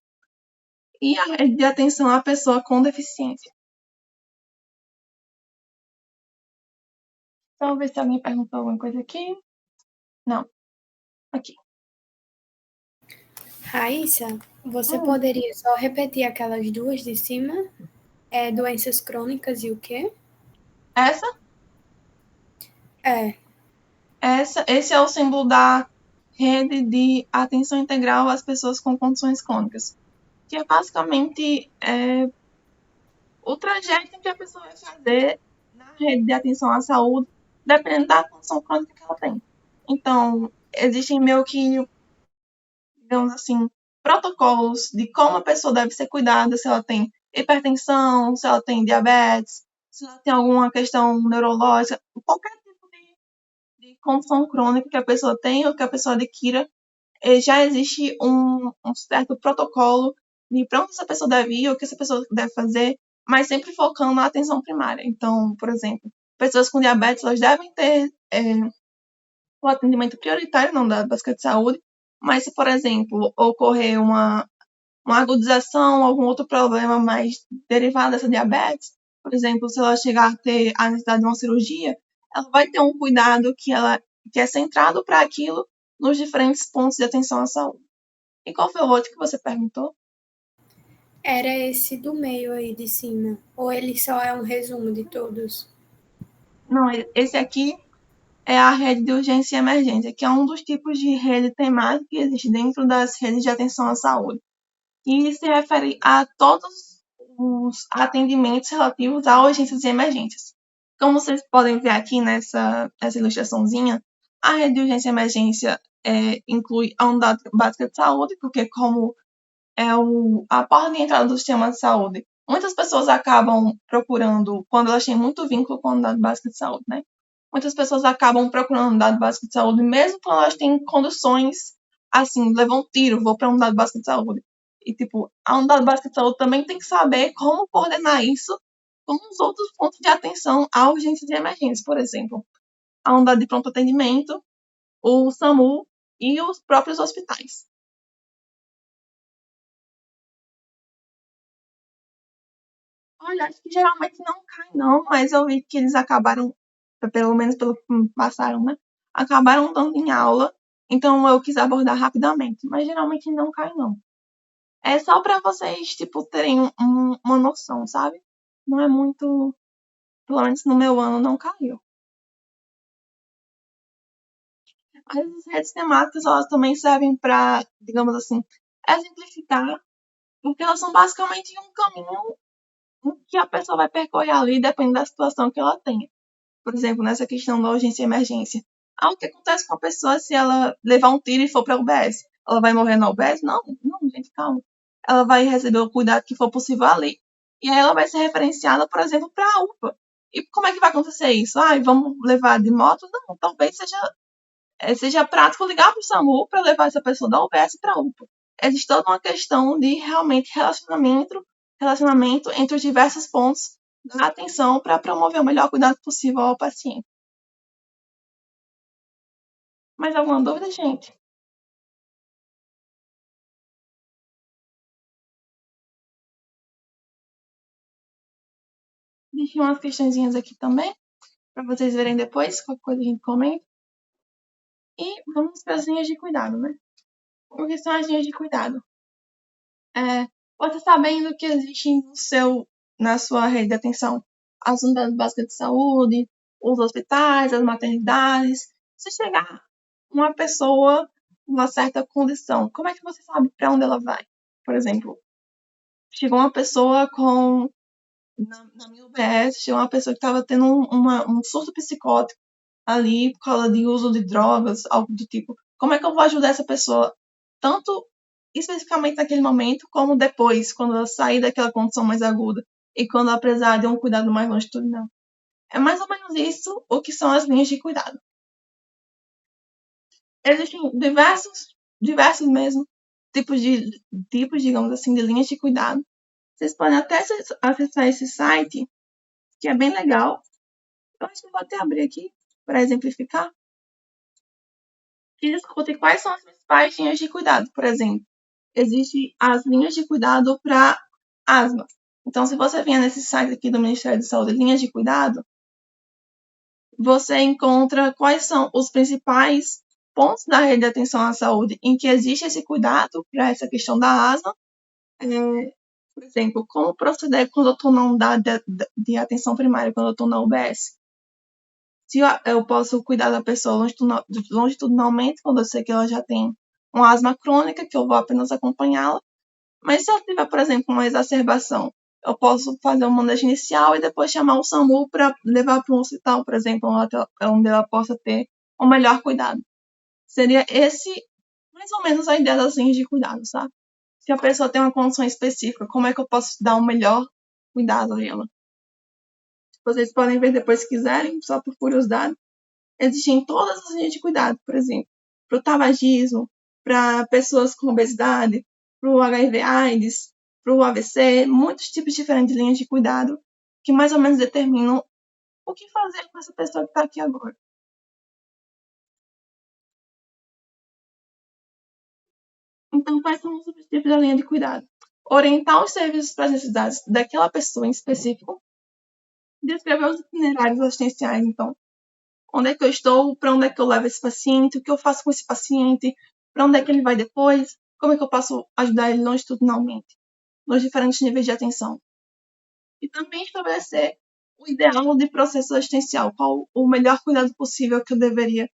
E a rede de atenção à pessoa com deficiência. Então, ver se alguém perguntou alguma coisa aqui. Não. Aqui. Raíssa, você poderia só repetir aquelas duas de cima? Doenças crônicas e o quê? Essa? Esse é o símbolo da rede de atenção integral às pessoas com condições crônicas, que é basicamente o trajeto que a pessoa vai fazer na rede de atenção à saúde, dependendo da condição crônica que ela tem. Então, existem meio que, digamos assim, protocolos de como a pessoa deve ser cuidada, se ela tem hipertensão, se ela tem diabetes, se ela tem alguma questão neurológica, qualquer tipo de condição crônica que a pessoa tem ou que a pessoa adquira, já existe um certo protocolo de para onde essa pessoa deve ir, o que essa pessoa deve fazer, mas sempre focando na atenção primária. Então, por exemplo, pessoas com diabetes, elas devem ter o atendimento prioritário na unidade básica de saúde, mas se, por exemplo, ocorrer uma agudização, algum outro problema mais derivado dessa diabetes, por exemplo, se ela chegar a ter a necessidade de uma cirurgia, ela vai ter um cuidado que é centrado para aquilo nos diferentes pontos de atenção à saúde. E qual foi o outro que você perguntou? Era esse do meio aí de cima. Ou ele só é um resumo de todos? Não, esse aqui é a rede de urgência e emergência, que é um dos tipos de rede temática que existe dentro das redes de atenção à saúde. E se refere a todos os atendimentos relativos a urgências e emergências. Como vocês podem ver aqui nessa ilustraçãozinha, a rede de urgência e emergência inclui a unidade básica de saúde, porque como é a porta de entrada do sistema de saúde, muitas pessoas acabam procurando, quando elas têm muito vínculo com a unidade básica de saúde, né? Muitas pessoas acabam procurando a unidade básica de saúde, mesmo quando elas têm condições, assim, levam um tiro, vou para a unidade básica de saúde. E, tipo, a unidade básica de saúde também tem que saber como coordenar isso com os outros pontos de atenção a urgências e emergências, por exemplo, a unidade de pronto atendimento, o SAMU e os próprios hospitais. Olha, acho que geralmente não cai, não, mas eu vi que eles acabaram, pelo menos pelo que passaram, né? Acabaram dando em aula Então eu quis abordar rapidamente, mas geralmente não cai, não. É só para vocês, tipo, terem uma noção, sabe? Não é muito. Pelo menos no meu ano não caiu. Mas as redes temáticas, elas também servem para, digamos assim, exemplificar, porque elas são basicamente um caminho que a pessoa vai percorrer ali, dependendo da situação que ela tenha. Por exemplo, nessa questão da urgência e emergência. O que acontece com a pessoa se ela levar um tiro e for para a UBS? Ela vai morrer na UBS? Não, não, gente, calma. Ela vai receber o cuidado que for possível ali. E aí ela vai ser referenciada, por exemplo, para a UPA. E como é que vai acontecer isso? Vamos levar de moto? Não, talvez seja prático ligar para o SAMU para levar essa pessoa da UBS para a UPA. Existe toda uma questão de realmente relacionamento entre os diversos pontos da atenção para promover o melhor cuidado possível ao paciente. Mais alguma dúvida, gente? Deixei umas questõezinhas aqui também, para vocês verem depois, qualquer coisa a gente comenta. E vamos para as linhas de cuidado, né? O que são as linhas de cuidado? Você sabendo que existe na sua rede de atenção as unidades básicas de saúde, os hospitais, as maternidades. Se chegar uma pessoa com uma certa condição, como é que você sabe para onde ela vai? Por exemplo, chegou uma pessoa na minha UBS, chegou uma pessoa que estava tendo um surto psicótico ali por causa de uso de drogas, algo do tipo. Como é que eu vou ajudar essa pessoa, tanto especificamente naquele momento, como depois, quando ela sair daquela condição mais aguda e quando ela precisar de um cuidado mais longitudinal? É mais ou menos isso o que são as linhas de cuidado. Existem diversos mesmo tipos, digamos assim, de linhas de cuidado. Vocês podem até acessar esse site, que é bem legal. Eu acho que eu vou até abrir aqui para exemplificar. Que discute quais são as principais linhas de cuidado. Por exemplo, existem as linhas de cuidado para asma. Então, se você vier nesse site aqui do Ministério da Saúde, linhas de cuidado, você encontra quais são os principais pontos da rede de atenção à saúde em que existe esse cuidado para essa questão da asma. Por exemplo, como proceder quando eu estou na unidade de atenção primária, quando eu estou na UBS. Se eu posso cuidar da pessoa longitudinalmente, quando eu sei que ela já tem uma asma crônica, que eu vou apenas acompanhá-la. Mas se eu tiver, por exemplo, uma exacerbação, eu posso fazer um manejo inicial e depois chamar o SAMU para levar para um hospital, por exemplo, onde ela possa ter o melhor cuidado. Seria mais ou menos, a ideia das linhas de cuidado, sabe? Se a pessoa tem uma condição específica, como é que eu posso dar o melhor cuidado a ela? Vocês podem ver depois se quiserem, só por curiosidade. Existem todas as linhas de cuidado, por exemplo, para o tabagismo, para pessoas com obesidade, para o HIV/AIDS, para o AVC, muitos tipos diferentes de linhas de cuidado que mais ou menos determinam o que fazer com essa pessoa que está aqui agora. Então, quais são os objetivos da linha de cuidado? Orientar os serviços para as necessidades daquela pessoa em específico, descrever os itinerários assistenciais, então, onde é que eu estou, para onde é que eu levo esse paciente, o que eu faço com esse paciente, para onde é que ele vai depois, como é que eu posso ajudar ele longitudinalmente, nos diferentes níveis de atenção. E também estabelecer o ideal de processo assistencial, qual o melhor cuidado possível que eu deveria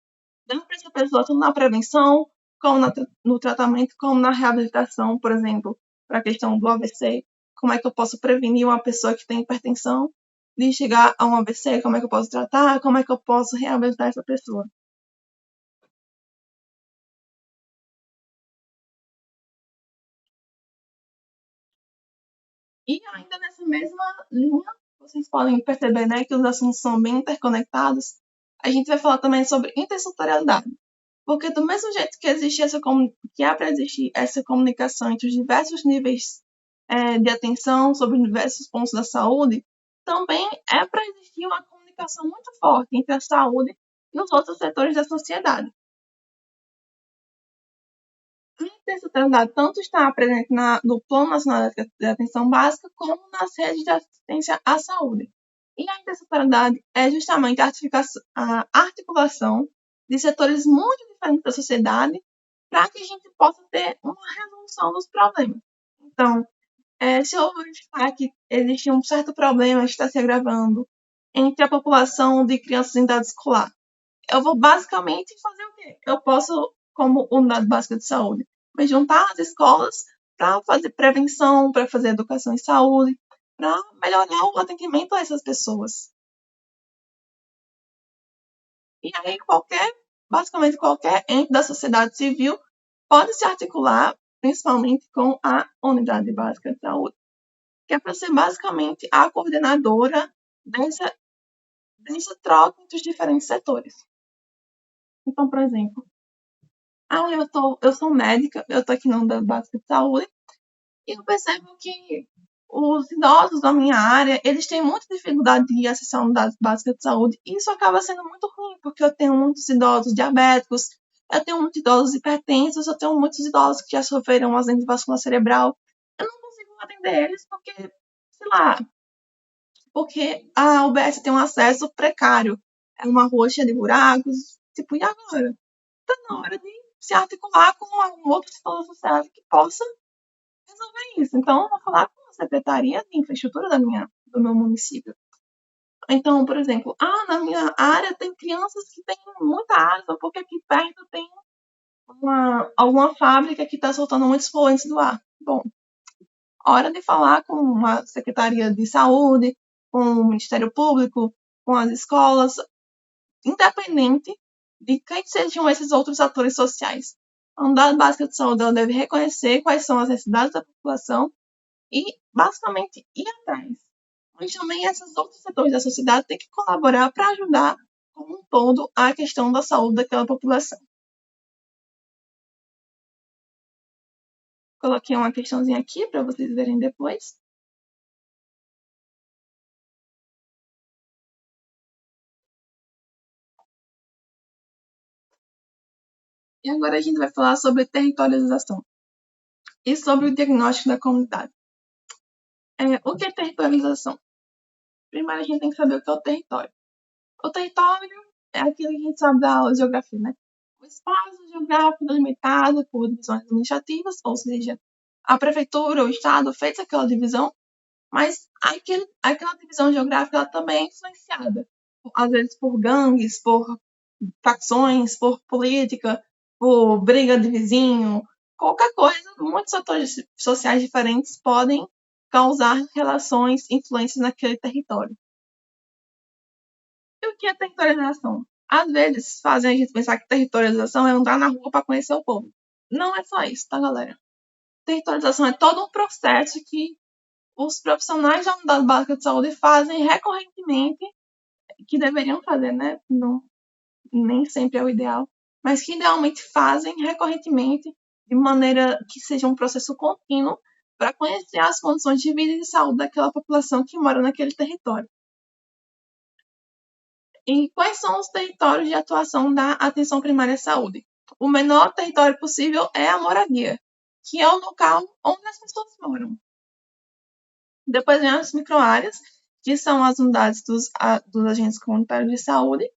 dar para essa pessoa, tanto na prevenção, como no tratamento, como na reabilitação, por exemplo, para a questão do AVC. Como é que eu posso prevenir uma pessoa que tem hipertensão de chegar a um AVC? Como é que eu posso tratar? Como é que eu posso reabilitar essa pessoa? E ainda nessa mesma linha, vocês podem perceber, né, que os assuntos são bem interconectados. A gente vai falar também sobre intersetorialidade. Porque do mesmo jeito que existe que é para existir essa comunicação entre os diversos níveis de atenção sobre os diversos pontos da saúde, também é para existir uma comunicação muito forte entre a saúde e os outros setores da sociedade. A intersetorialidade tanto está presente no Plano Nacional de Atenção Básica como nas redes de assistência à saúde. E a intersetorialidade é justamente a articulação de setores muito diferentes da sociedade para que a gente possa ter uma resolução dos problemas. Então, se eu verificar que existe um certo problema que está se agravando entre a população de crianças em idade escolar, eu vou basicamente fazer o quê? Eu posso, como unidade básica de saúde, me juntar às escolas para fazer prevenção, para fazer educação em saúde, para melhorar o atendimento a essas pessoas. E aí basicamente qualquer ente da sociedade civil pode se articular, principalmente com a unidade básica de saúde, que é para ser basicamente a coordenadora dessa troca entre os diferentes setores. Então, por exemplo, eu sou médica, eu estou aqui na unidade básica de saúde, e eu percebo que os idosos da minha área, eles têm muita dificuldade de acessar a unidade básica de saúde, e isso acaba sendo muito ruim, porque eu tenho muitos idosos diabéticos, eu tenho muitos idosos hipertensos, eu tenho muitos idosos que já sofreram um acidente vascular cerebral. Eu não consigo atender eles porque, sei lá, porque a UBS tem um acesso precário. É uma rua cheia de buracos, tipo, e agora? Está na hora de se articular com algum outro setor social que possa resolver isso. Então, eu vou falar com a Secretaria de Infraestrutura do meu município. Então, por exemplo, na minha área tem crianças que têm muita asma, porque aqui perto tem alguma fábrica que está soltando muitos poluentes do ar. Bom, hora de falar com a Secretaria de Saúde, com o Ministério Público, com as escolas, independente de quem sejam esses outros atores sociais. A unidade básica de saúde deve reconhecer quais são as necessidades da população e, basicamente, ir atrás. Mas também esses outros setores da sociedade têm que colaborar para ajudar, como um todo, a questão da saúde daquela população. Coloquei uma questãozinha aqui para vocês verem depois. E agora a gente vai falar sobre territorialização e sobre o diagnóstico da comunidade. O que é territorialização? Primeiro a gente tem que saber o que é o território. O território é aquilo que a gente sabe da aula de geografia, né? O espaço geográfico delimitado por divisões administrativas, ou seja, a prefeitura ou o estado fez aquela divisão, mas aquela divisão geográfica ela também é influenciada, às vezes por gangues, por facções, por política, por briga de vizinho, qualquer coisa, muitos fatores sociais diferentes podem causar relações, influências naquele território. E o que é territorialização? Às vezes fazem a gente pensar que territorialização é andar na rua para conhecer o povo. Não é só isso, tá, galera? Territorialização é todo um processo que os profissionais da unidade básica de saúde fazem recorrentemente, que deveriam fazer, né? Não, nem sempre é o ideal, mas que idealmente fazem recorrentemente, de maneira que seja um processo contínuo, para conhecer as condições de vida e de saúde daquela população que mora naquele território. E quais são os territórios de atuação da atenção primária à saúde? O menor território possível é a moradia, que é o local onde as pessoas moram. Depois vem as microáreas, que são as unidades dos agentes comunitários de saúde.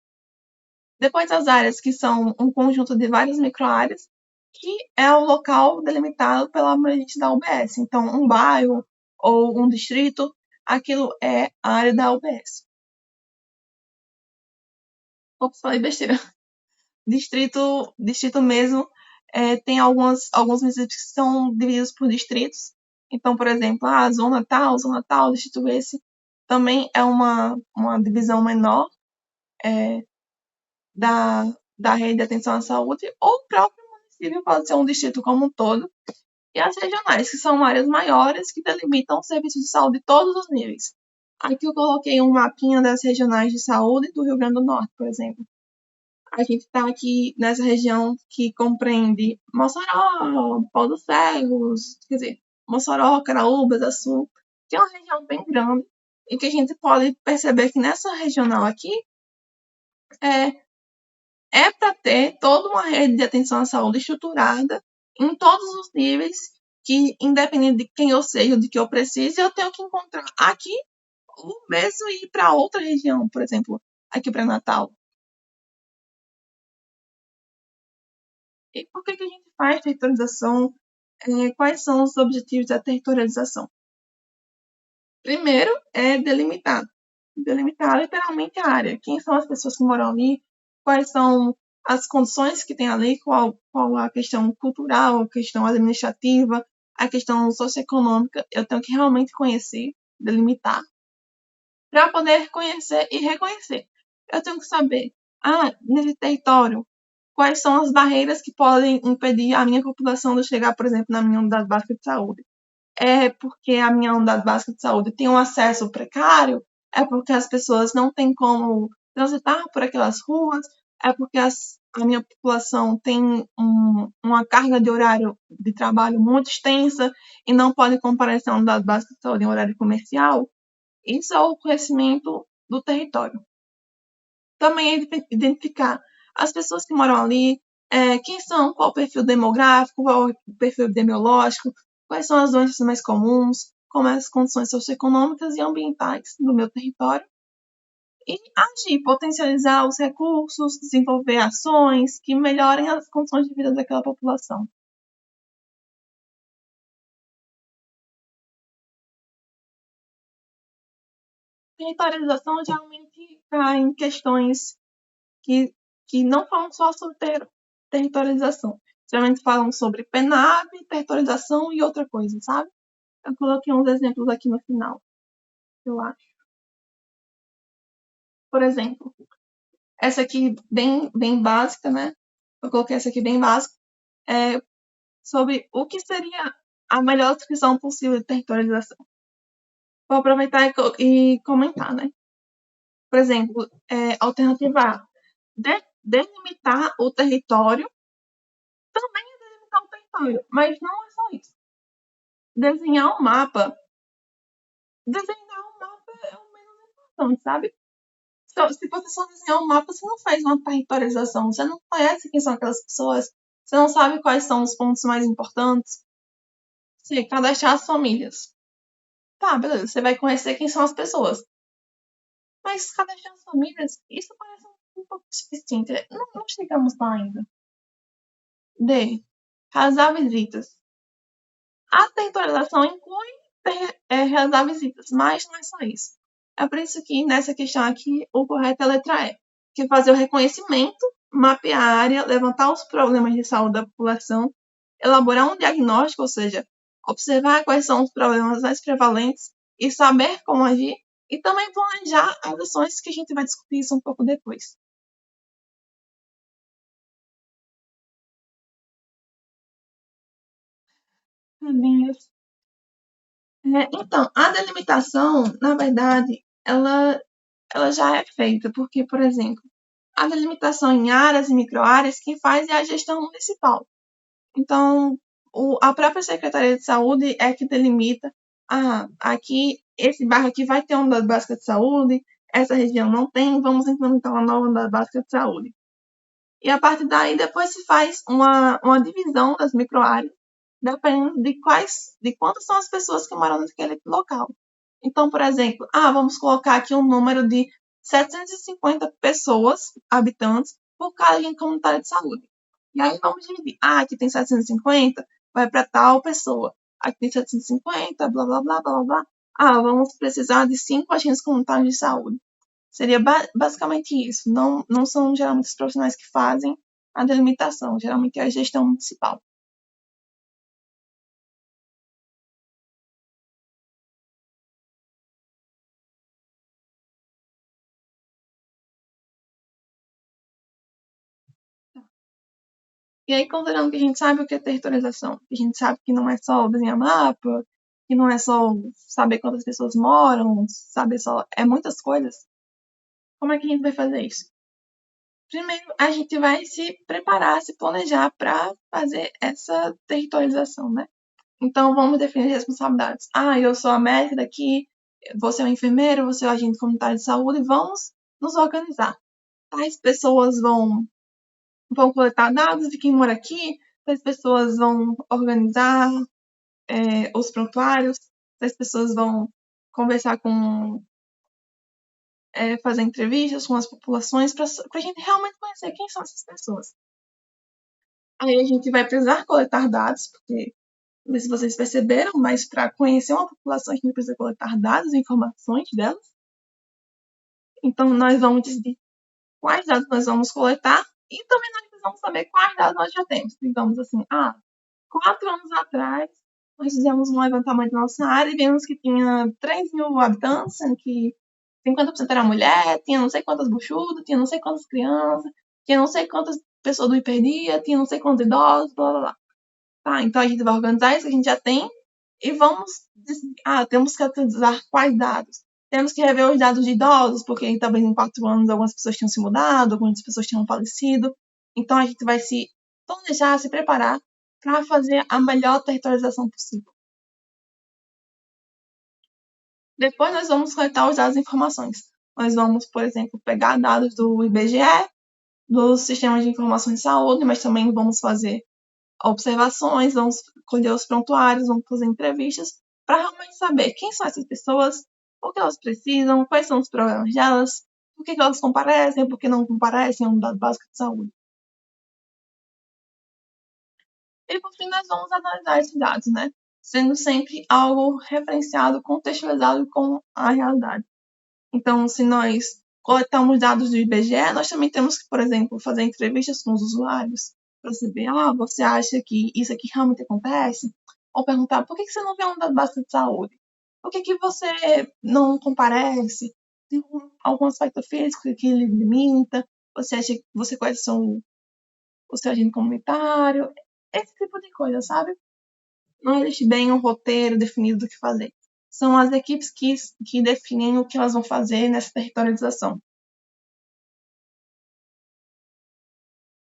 Depois as áreas, que são um conjunto de várias microáreas, que é o local delimitado pela abrangência da UBS. Então, um bairro ou um distrito, aquilo é a área da UBS. Ops, falei besteira. Distrito mesmo, tem alguns municípios que são divididos por distritos. Então, por exemplo, a zona tal, distrito esse, também é uma divisão menor da rede de atenção à saúde, ou o próprio município pode ser um distrito como um todo. E as regionais, que são áreas maiores que delimitam serviços de saúde de todos os níveis. Aqui eu coloquei um mapinha das regionais de saúde do Rio Grande do Norte, por exemplo. A gente está aqui nessa região que compreende Mossoró, Pau dos Ferros, quer dizer, Mossoró, Caraúbas, Açu, que é uma região bem grande, e que a gente pode perceber que nessa regional aqui é para ter toda uma rede de atenção à saúde estruturada em todos os níveis, que independente de quem eu seja, de que eu precise, eu tenho que encontrar aqui ou mesmo ir para outra região, por exemplo, aqui para Natal. E por que a gente faz territorialização? Quais são os objetivos da territorialização? Primeiro é delimitar. Delimitar literalmente a área. Quem são as pessoas que moram ali? Quais são as condições que tem ali? Qual a questão cultural, a questão administrativa, a questão socioeconômica? Eu tenho que realmente conhecer, delimitar, para poder conhecer e reconhecer. Eu tenho que saber, nesse território, quais são as barreiras que podem impedir a minha população de chegar, por exemplo, na minha unidade básica de saúde. É porque a minha unidade básica de saúde tem um acesso precário? É porque as pessoas não têm como transitar por aquelas ruas? É porque a minha população tem uma carga de horário de trabalho muito extensa e não pode comparecer à unidade básica de saúde em horário comercial? Isso é o conhecimento do território. Também é identificar as pessoas que moram ali, quem são, qual o perfil demográfico, qual o perfil epidemiológico, quais são as doenças mais comuns, como as condições socioeconômicas e ambientais do meu território. E agir, potencializar os recursos, desenvolver ações que melhorem as condições de vida daquela população. Territorialização geralmente está em questões que não falam só sobre territorialização. Geralmente falam sobre PNAB, territorialização e outra coisa, sabe? Eu coloquei uns exemplos aqui no final, eu acho. Por exemplo, essa aqui bem básica, né? Eu coloquei essa aqui bem básica, sobre o que seria a melhor descrição possível de territorialização. Vou aproveitar e comentar, né? Por exemplo, alternativa A, delimitar o território, também é delimitar o território, mas não é só isso. Desenhar um mapa é o menos importante, sabe? Se você só desenhar um mapa, você não faz uma territorialização, você não conhece quem são aquelas pessoas, você não sabe quais são os pontos mais importantes. Você cadastrar as famílias. Tá, beleza, você vai conhecer quem são as pessoas. Mas cadastrar as famílias, isso parece um pouco suficiente. Não chegamos lá ainda. D. Realizar visitas. A territorialização inclui realizar visitas, mas não é só isso. É por isso que nessa questão aqui, o correto é a letra E, que é fazer o reconhecimento, mapear a área, levantar os problemas de saúde da população, elaborar um diagnóstico, ou seja, observar quais são os problemas mais prevalentes e saber como agir, e também planejar as ações que a gente vai discutir isso um pouco depois. Então, a delimitação, na verdade, ela já é feita, porque, por exemplo, a delimitação em áreas e microáreas, quem faz é a gestão municipal. Então, a própria Secretaria de Saúde é que delimita, aqui, esse bairro aqui vai ter uma unidade básica de saúde, essa região não tem, vamos implementar uma nova unidade básica de saúde. E a partir daí, depois se faz uma divisão das microáreas, dependendo de quantas são as pessoas que moram naquele local. Então, por exemplo, vamos colocar aqui um número de 750 pessoas, habitantes, por cada agente comunitário de saúde. E aí vamos dividir. Aqui tem 750, vai para tal pessoa. Aqui tem 750, blá, blá, blá, blá, blá. Vamos precisar de 5 agentes comunitários de saúde. Seria basicamente isso. Não são geralmente os profissionais que fazem a delimitação, geralmente é a gestão municipal. E aí, considerando que a gente sabe o que é territorialização, que a gente sabe que não é só desenhar mapa, que não é só saber quantas pessoas moram, saber só. É muitas coisas. Como é que a gente vai fazer isso? Primeiro, a gente vai se preparar, se planejar para fazer essa territorialização, né? Então, vamos definir responsabilidades. Eu sou a médica daqui, você é o enfermeiro, você é o agente comunitário de saúde, vamos nos organizar. Tais pessoas vão coletar dados de quem mora aqui, tais pessoas vão organizar os prontuários, tais pessoas vão conversar fazer entrevistas com as populações para a gente realmente conhecer quem são essas pessoas. Aí a gente vai precisar coletar dados, porque não sei se vocês perceberam, mas para conhecer uma população a gente precisa coletar dados e informações delas. Então nós vamos decidir quais dados nós vamos coletar e também nós precisamos saber quais dados nós já temos. Digamos assim, 4 anos atrás nós fizemos um levantamento da nossa área e vimos que tinha 3.000 habitantes, sendo que 50% era mulher, tinha não sei quantas buchudas, tinha não sei quantas crianças, tinha não sei quantas pessoas do hiperdia, tinha não sei quantos idosos, blá blá blá. Tá, então a gente vai organizar isso que a gente já tem e vamos decidir, temos que atualizar quais dados. Temos que rever os dados de idosos, porque talvez em 4 anos algumas pessoas tinham se mudado, algumas pessoas tinham falecido. Então a gente vai se planejar, se preparar para fazer a melhor territorialização possível. Depois nós vamos coletar os dados e informações. Nós vamos, por exemplo, pegar dados do IBGE, dos sistemas de informação de saúde, mas também vamos fazer observações, vamos colher os prontuários, vamos fazer entrevistas para realmente saber quem são essas pessoas, o que elas precisam, quais são os problemas delas, por que elas comparecem, por que não comparecem a um dado básico de saúde. E por fim nós vamos analisar esses dados, né? Sendo sempre algo referenciado, contextualizado com a realidade. Então, se nós coletamos dados do IBGE, nós também temos que, por exemplo, fazer entrevistas com os usuários para saber, você acha que isso aqui realmente acontece? Ou perguntar, por que você não vê um dado básico de saúde? Por que você não comparece? Tem algum aspecto físico que lhe limita? Você acha que você conhece o seu agente comunitário? Esse tipo de coisa, sabe? Não existe bem um roteiro definido do que fazer. São as equipes que definem o que elas vão fazer nessa territorialização.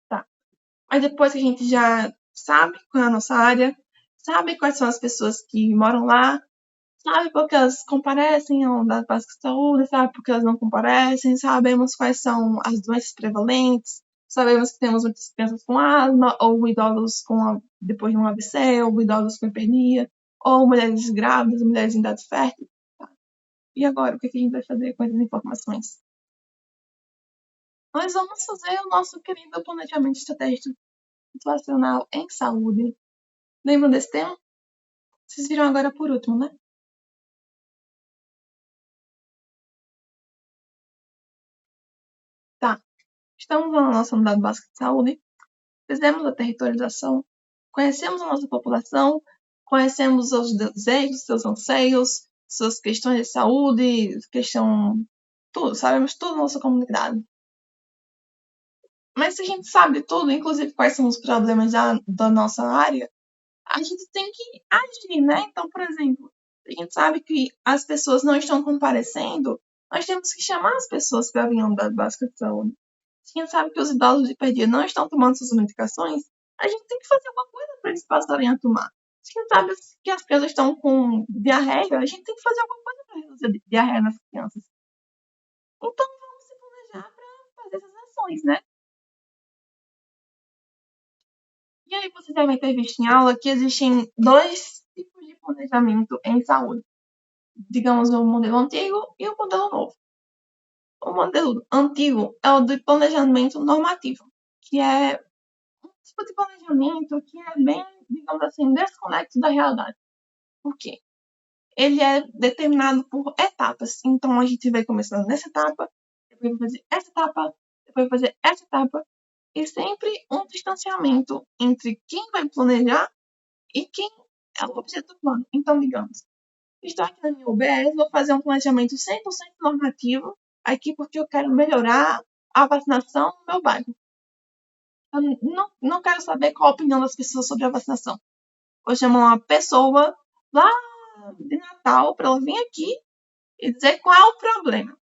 Tá. Mas depois que a gente já sabe qual é a nossa área, sabe quais são as pessoas que moram lá, sabe por que elas comparecem ao dado básico de saúde, sabe por que elas não comparecem, sabemos quais são as doenças prevalentes, sabemos que temos muitas crianças com asma, ou idosos depois de um AVC, ou idosos com hipernia, ou mulheres grávidas, mulheres em idade fértil. Tá? E agora, o que a gente vai fazer com essas informações? Nós vamos fazer o nosso querido planejamento estratégico situacional em saúde. Lembram desse tema? Vocês viram agora por último, né? Tá. Estamos na nossa unidade básica de saúde, fizemos a territorialização, conhecemos a nossa população, conhecemos os desejos, seus anseios, suas questões de saúde, tudo, sabemos tudo da nossa comunidade. Mas se a gente sabe tudo, inclusive quais são os problemas da nossa área, a gente tem que agir, né? Então, por exemplo, a gente sabe que as pessoas não estão comparecendo, nós temos que chamar as pessoas para vir à unidade básica de saúde. Se a gente sabe que os idosos de hiperdia não estão tomando suas medicações, a gente tem que fazer alguma coisa para eles passarem a tomar. Se a gente sabe que as crianças estão com diarreia, a gente tem que fazer alguma coisa para reduzir a diarreia nas crianças. Então, vamos se planejar para fazer essas ações, né? E aí vocês devem ter visto em aula que existem 2 tipos de planejamento em saúde. Digamos, o modelo antigo e o modelo novo. O modelo antigo é o de planejamento normativo, que é um tipo de planejamento que é bem, digamos assim, desconexo da realidade. Por quê? Ele é determinado por etapas. Então, a gente vai começando nessa etapa, depois vai fazer essa etapa, depois vai fazer essa etapa, e sempre um distanciamento entre quem vai planejar e quem é o objeto do plano. Então, digamos, estou aqui na minha UBS, vou fazer um planejamento 100% normativo aqui porque eu quero melhorar a vacinação no meu bairro. Eu não quero saber qual a opinião das pessoas sobre a vacinação. Vou chamar uma pessoa lá de Natal para ela vir aqui e dizer qual é o problema.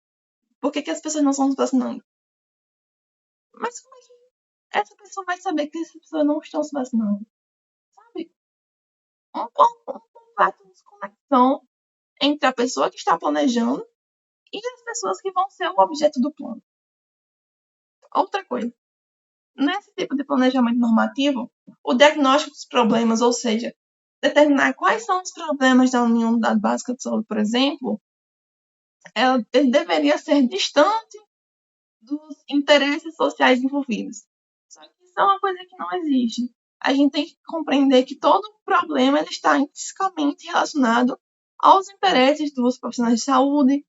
Por que as pessoas não estão se vacinando? Mas como é que essa pessoa vai saber que essas pessoas não estão se vacinando? Sabe? Um completo desconexão entre a pessoa que está planejando e as pessoas que vão ser o objeto do plano. Outra coisa, nesse tipo de planejamento normativo, o diagnóstico dos problemas, ou seja, determinar quais são os problemas da unidade básica de saúde, por exemplo, ele deveria ser distante dos interesses sociais envolvidos. Só que é uma coisa que não existe. A gente tem que compreender que todo problema ele está intrinsecamente relacionado aos interesses dos profissionais de saúde,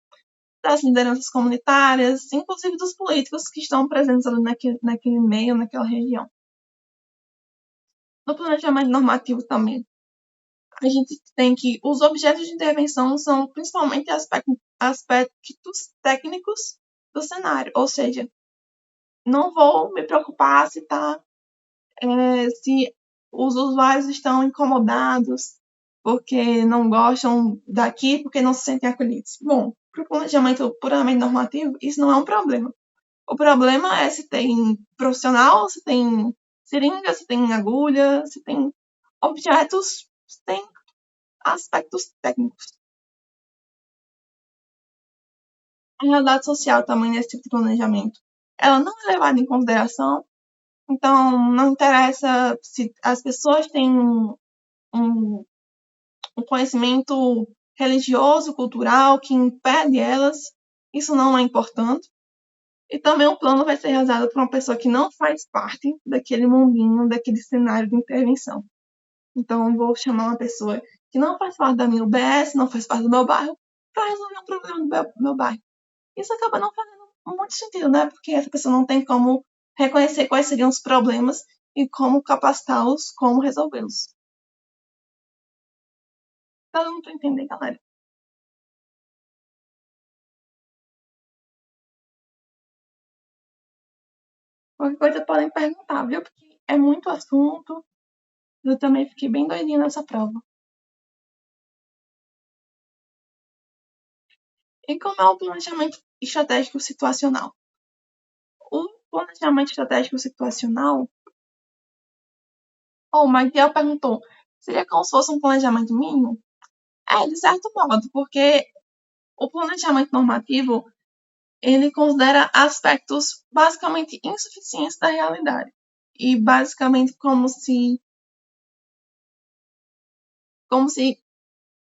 das lideranças comunitárias, inclusive dos políticos que estão presentes ali naquele meio, naquela região. No planejamento normativo também, a gente tem que os objetos de intervenção são principalmente aspectos técnicos do cenário, ou seja, não vou me preocupar se os usuários estão incomodados porque não gostam daqui, porque não se sentem acolhidos. Bom, para o planejamento puramente normativo, isso não é um problema. O problema é se tem profissional, se tem seringa, se tem agulha, se tem objetos, se tem aspectos técnicos. A realidade social também nesse tipo de planejamento, ela não é levada em consideração, então não interessa se as pessoas têm um conhecimento religioso, cultural, que impede elas, isso não é importante. E também o plano vai ser realizado por uma pessoa que não faz parte daquele mundinho, daquele cenário de intervenção. Então, vou chamar uma pessoa que não faz parte da minha UBS, não faz parte do meu bairro, para resolver um problema do meu bairro. Isso acaba não fazendo muito sentido, né? Porque essa pessoa não tem como reconhecer quais seriam os problemas e como capacitá-los, como resolvê-los. Todo mundo entender, galera. Qualquer coisa podem perguntar, viu? Porque é muito assunto. Eu também fiquei bem doidinha nessa prova. E como é o planejamento estratégico situacional? O planejamento estratégico situacional, o Michael perguntou, seria como se fosse um planejamento mínimo? De certo modo, porque o planejamento normativo, ele considera aspectos basicamente insuficientes da realidade. E basicamente como se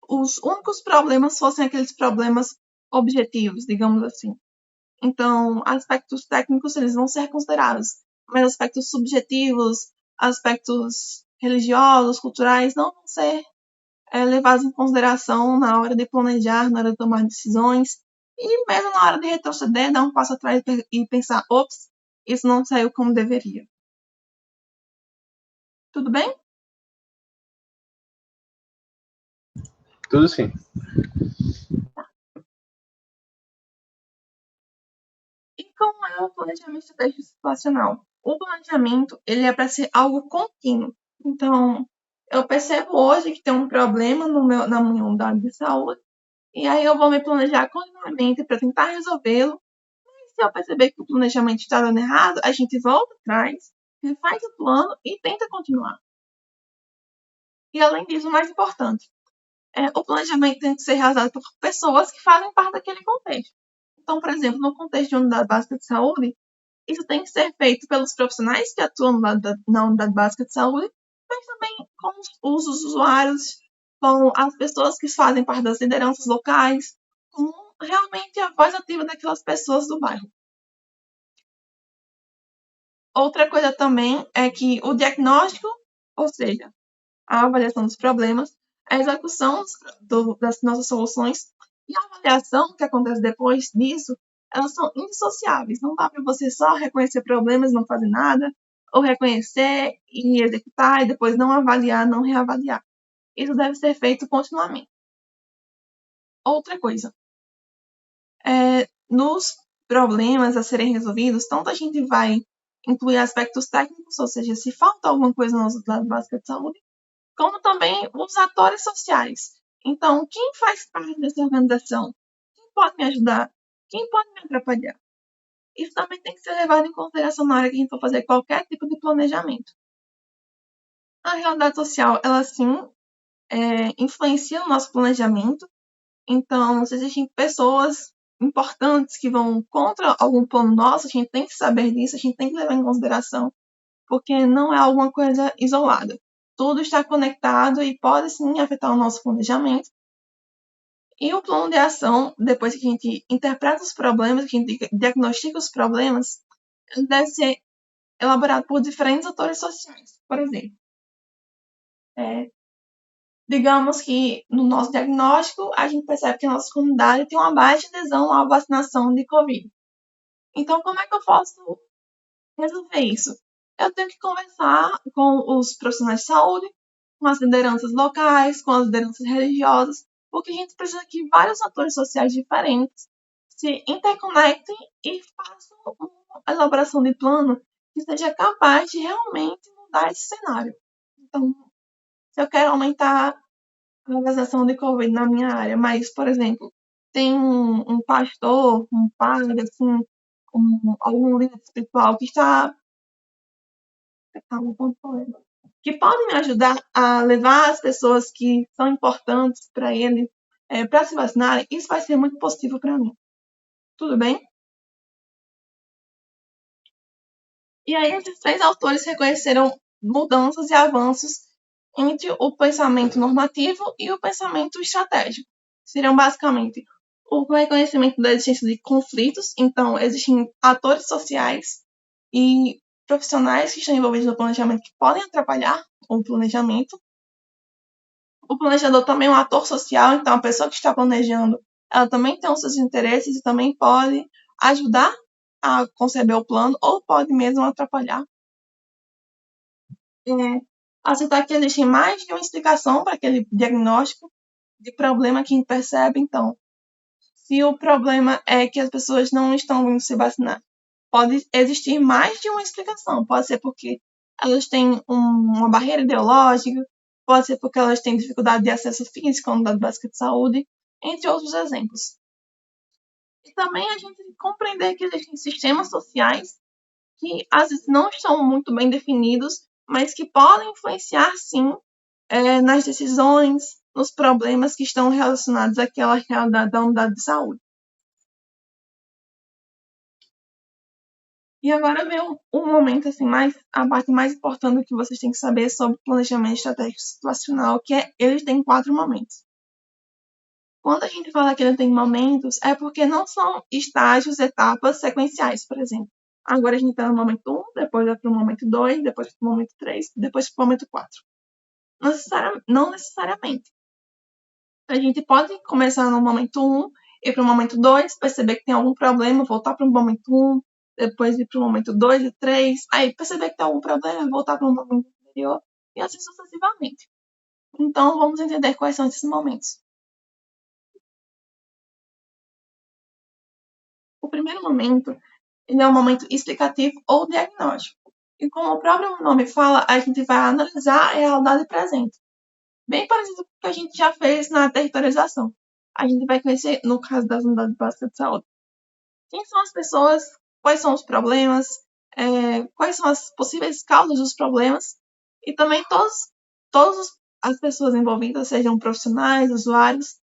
os únicos problemas fossem aqueles problemas objetivos, digamos assim. Então, aspectos técnicos eles vão ser considerados, mas aspectos subjetivos, aspectos religiosos, culturais, não vão ser levados em consideração na hora de planejar, na hora de tomar decisões, e mesmo na hora de retroceder, dar um passo atrás e pensar, ops, isso não saiu como deveria. Tudo bem? Tudo sim. E como é o planejamento estratégico situacional? O planejamento ele é para ser algo contínuo. Então, eu percebo hoje que tem um problema na minha unidade de saúde, e aí eu vou me planejar continuamente para tentar resolvê-lo. E se eu perceber que o planejamento está dando errado, a gente volta atrás, refaz o plano e tenta continuar. E além disso, o mais importante, o planejamento tem que ser realizado por pessoas que fazem parte daquele contexto. Então, por exemplo, no contexto de unidade básica de saúde, isso tem que ser feito pelos profissionais que atuam na unidade básica de saúde, mas também com os usuários, com as pessoas que fazem parte das lideranças locais, com realmente a voz ativa daquelas pessoas do bairro. Outra coisa também é que o diagnóstico, ou seja, a avaliação dos problemas, a execução das nossas soluções e a avaliação que acontece depois disso, elas são indissociáveis. Não dá para você só reconhecer problemas e não fazer nada, ou reconhecer e executar e depois não avaliar, não reavaliar. Isso deve ser feito continuamente. Outra coisa, nos problemas a serem resolvidos, tanto a gente vai incluir aspectos técnicos, ou seja, se falta alguma coisa na unidade básica de saúde, como também os atores sociais. Então, quem faz parte dessa organização? Quem pode me ajudar? Quem pode me atrapalhar? Isso também tem que ser levado em consideração na hora que a gente for fazer qualquer tipo de planejamento. A realidade social, ela sim influencia no nosso planejamento. Então, se existem pessoas importantes que vão contra algum plano nosso, a gente tem que saber disso, a gente tem que levar em consideração, porque não é alguma coisa isolada. Tudo está conectado e pode sim afetar o nosso planejamento. E o plano de ação, depois que a gente interpreta os problemas, que a gente diagnostica os problemas, deve ser elaborado por diferentes atores sociais. Por exemplo, digamos que no nosso diagnóstico, a gente percebe que a nossa comunidade tem uma baixa adesão à vacinação de Covid. Então, como é que eu posso resolver isso? Eu tenho que conversar com os profissionais de saúde, com as lideranças locais, com as lideranças religiosas, porque a gente precisa que vários atores sociais diferentes se interconectem e façam uma elaboração de plano que seja capaz de realmente mudar esse cenário. Então, se eu quero aumentar a vacinação de Covid na minha área, mas, por exemplo, tem um pastor, um padre, assim, algum líder espiritual que pode me ajudar a levar as pessoas que são importantes para ele para se vacinarem, isso vai ser muito positivo para mim. Tudo bem? E aí, esses três autores reconheceram mudanças e avanços entre o pensamento normativo e o pensamento estratégico. Seriam basicamente o reconhecimento da existência de conflitos, então existem atores sociais e profissionais que estão envolvidos no planejamento que podem atrapalhar o planejamento. O planejador também é um ator social, então a pessoa que está planejando, ela também tem os seus interesses e também pode ajudar a conceber o plano ou pode mesmo atrapalhar. Aceitar que existe mais de uma explicação para aquele diagnóstico de problema que a gente percebe. Então, se o problema é que as pessoas não estão vindo se vacinar, pode existir mais de uma explicação. Pode ser porque elas têm uma barreira ideológica, pode ser porque elas têm dificuldade de acesso físico à unidade básica de saúde, entre outros exemplos. E também a gente compreender que existem sistemas sociais que às vezes não estão muito bem definidos, mas que podem influenciar, sim, nas decisões, nos problemas que estão relacionados àquela realidade da unidade de saúde. E agora vem um momento, assim, a parte mais importante que vocês têm que saber sobre planejamento estratégico situacional, que é ele tem 4 momentos. Quando a gente fala que ele tem momentos, é porque não são estágios, etapas sequenciais, por exemplo. Agora a gente está no momento 1, depois vai para o momento 2, depois para o momento 3, depois para o momento 4. Não necessariamente. A gente pode começar no momento 1, ir para o momento 2, perceber que tem algum problema, voltar para o momento 1, depois ir para o momento 2 e 3, aí perceber que tem algum problema, voltar para o momento anterior, e assim sucessivamente. Então, vamos entender quais são esses momentos. O primeiro momento, ele é um momento explicativo ou diagnóstico. E como o próprio nome fala, a gente vai analisar a realidade presente. Bem parecido com o que a gente já fez na territorialização. A gente vai conhecer, no caso das unidades básicas de saúde, quem são as pessoas, quais são os problemas, quais são as possíveis causas dos problemas, e também todas as pessoas envolvidas, sejam profissionais, usuários,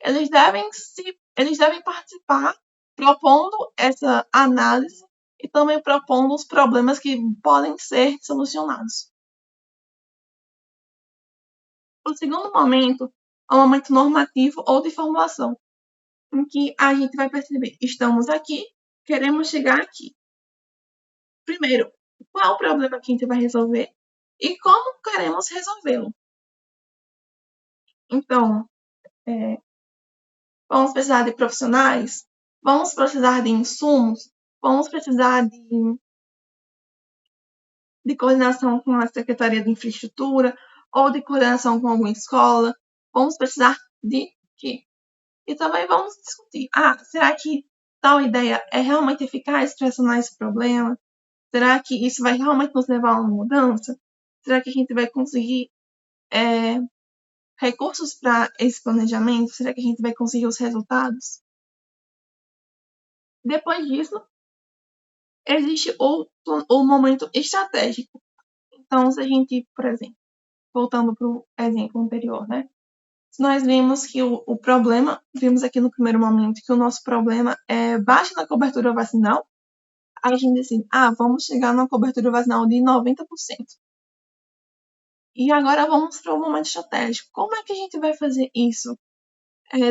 eles devem participar propondo essa análise e também propondo os problemas que podem ser solucionados. O segundo momento é o momento normativo ou de formulação, em que a gente vai perceber, estamos aqui, queremos chegar aqui. Primeiro, qual é o problema que a gente vai resolver e como queremos resolvê-lo. Então, vamos precisar de profissionais, vamos precisar de insumos, vamos precisar de coordenação com a Secretaria de Infraestrutura ou de coordenação com alguma escola, vamos precisar de quê? E também vamos discutir, será que tal ideia é realmente eficaz para sanar esse problema? Será que isso vai realmente nos levar a uma mudança? Será que a gente vai conseguir recursos para esse planejamento? Será que a gente vai conseguir os resultados? Depois disso, existe o momento estratégico. Então, se a gente, por exemplo, voltando para o exemplo anterior, né? Se nós vimos que o problema, vimos aqui no primeiro momento que o nosso problema é baixa na cobertura vacinal, a gente decide, vamos chegar numa cobertura vacinal de 90%. E agora vamos para o momento estratégico. Como é que a gente vai fazer isso?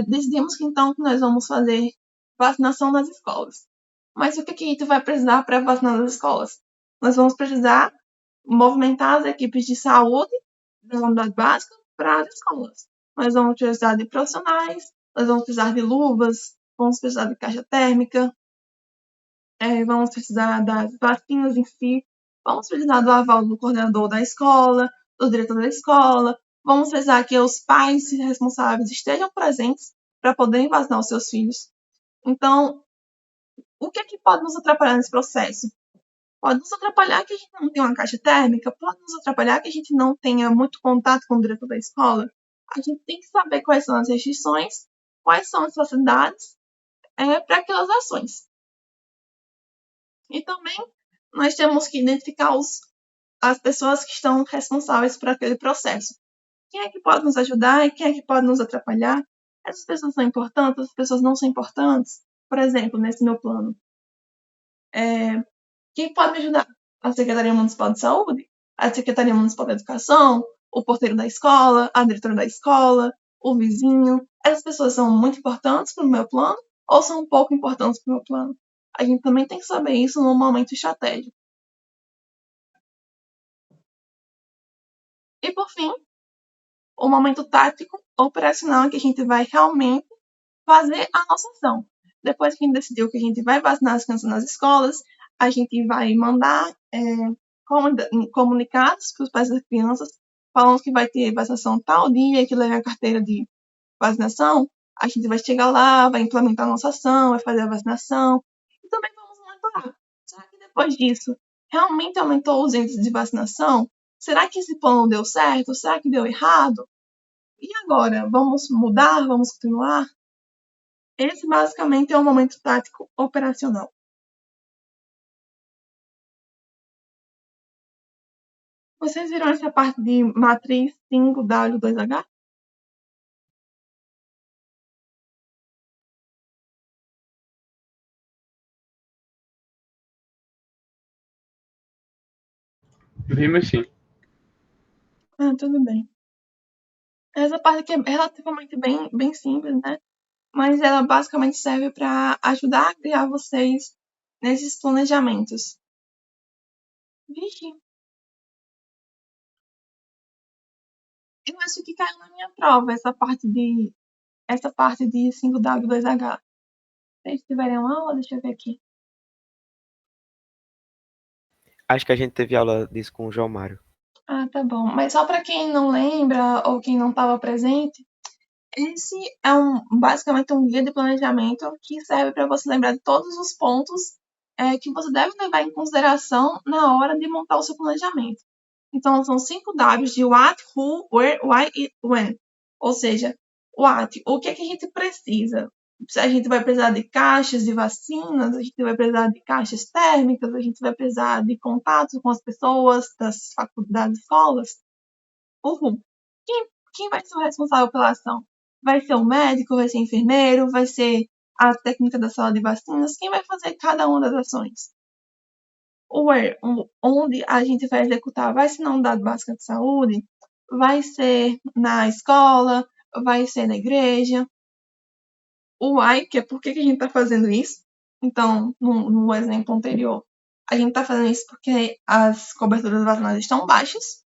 Decidimos que então nós vamos fazer vacinação nas escolas. Mas o que a gente vai precisar para vacinar nas escolas? Nós vamos precisar movimentar as equipes de saúde da unidade básica para as escolas. Nós vamos precisar de profissionais, nós vamos precisar de luvas, vamos precisar de caixa térmica, vamos precisar das vacinas em si, vamos precisar do aval do coordenador da escola, do diretor da escola, vamos precisar que os pais responsáveis estejam presentes para poderem vacinar os seus filhos. Então, o que é que pode nos atrapalhar nesse processo? Pode nos atrapalhar que a gente não tenha uma caixa térmica, pode nos atrapalhar que a gente não tenha muito contato com o diretor da escola. A gente tem que saber quais são as restrições, quais são as facilidades para aquelas ações. E também nós temos que identificar as pessoas que estão responsáveis por aquele processo. Quem é que pode nos ajudar e quem é que pode nos atrapalhar? Essas pessoas são importantes, essas pessoas não são importantes? Por exemplo, nesse meu plano. Quem pode me ajudar? A Secretaria Municipal de Saúde? A Secretaria Municipal de Educação? O porteiro da escola? A diretora da escola? O vizinho? Essas pessoas são muito importantes para o meu plano ou são pouco importantes para o meu plano? A gente também tem que saber isso no momento estratégico. E, por fim, o momento tático operacional em que a gente vai realmente fazer a nossa ação. Depois que a gente decidiu que a gente vai vacinar as crianças nas escolas, a gente vai mandar comunicados para os pais das crianças, falando que vai ter vacinação tal dia, que leva a carteira de vacinação. A gente vai chegar lá, vai implementar a nossa ação, vai fazer a vacinação. E também vamos monitorar. Será que depois disso realmente aumentou os índices de vacinação? Será que esse plano deu certo? Será que deu errado? E agora? Vamos mudar? Vamos continuar? Esse basicamente é o momento tático operacional. Vocês viram essa parte de matriz 5W2H? Vimos sim. Tudo bem. Essa parte aqui é relativamente bem simples, né? Mas ela basicamente serve para ajudar a criar vocês nesses planejamentos. Vixe! Eu acho que caiu na minha prova essa parte de 5W2H. Se vocês tiverem uma aula, deixa eu ver aqui. Acho que a gente teve aula disso com o João Mário. Tá bom. Mas só para quem não lembra ou quem não estava presente, esse é basicamente um guia de planejamento que serve para você lembrar de todos os pontos que você deve levar em consideração na hora de montar o seu planejamento. Então, são 5 Ws de what, who, where, why e when. Ou seja, what, o que é que a gente precisa? A gente vai precisar de caixas de vacinas, a gente vai precisar de caixas térmicas, a gente vai precisar de contatos com as pessoas das faculdades, das escolas. O who. Quem vai ser o responsável pela ação? Vai ser o médico, vai ser o enfermeiro, vai ser a técnica da sala de vacinas? Quem vai fazer cada uma das ações? O where, onde a gente vai executar? Vai ser na unidade básica de saúde? Vai ser na escola? Vai ser na igreja? O why, que é por que a gente está fazendo isso. Então, no exemplo anterior, a gente está fazendo isso porque as coberturas vacinais estão baixas.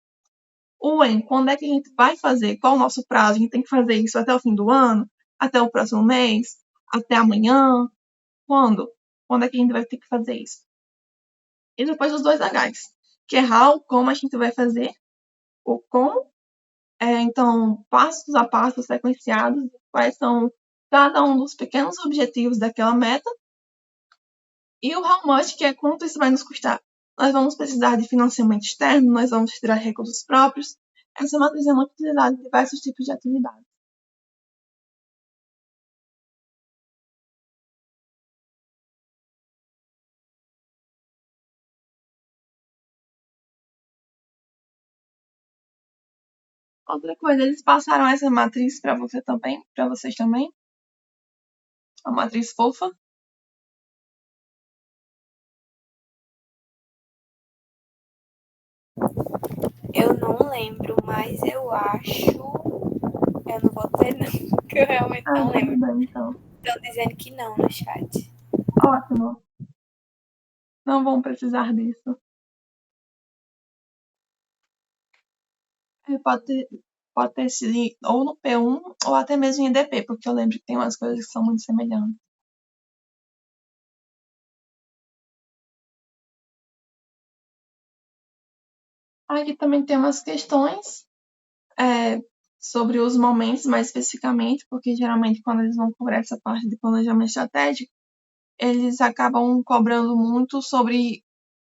O when, quando é que a gente vai fazer? Qual o nosso prazo? A gente tem que fazer isso até o fim do ano? Até o próximo mês? Até amanhã? Quando? Quando é que a gente vai ter que fazer isso? E depois os 2 Hs, que é how, como a gente vai fazer, o como, então, passos a passos sequenciados, quais são cada um dos pequenos objetivos daquela meta, e o how much, que é quanto isso vai nos custar. Nós vamos precisar de financiamento externo, nós vamos tirar recursos próprios. Essa matriz é muito utilizada em diversos tipos de atividades. Outra coisa, eles passaram essa matriz para vocês também? A matriz fofa. Eu não lembro, mas eu acho. Eu não vou dizer não, porque eu realmente não lembro. Tudo bem, então. Estão dizendo que não no chat. Ótimo. Não vão precisar disso. Pode ter sido ou no P1 ou até mesmo em EDP, porque eu lembro que tem umas coisas que são muito semelhantes. Aqui também tem umas questões sobre os momentos, mais especificamente, porque geralmente quando eles vão cobrar essa parte de planejamento estratégico, eles acabam cobrando muito sobre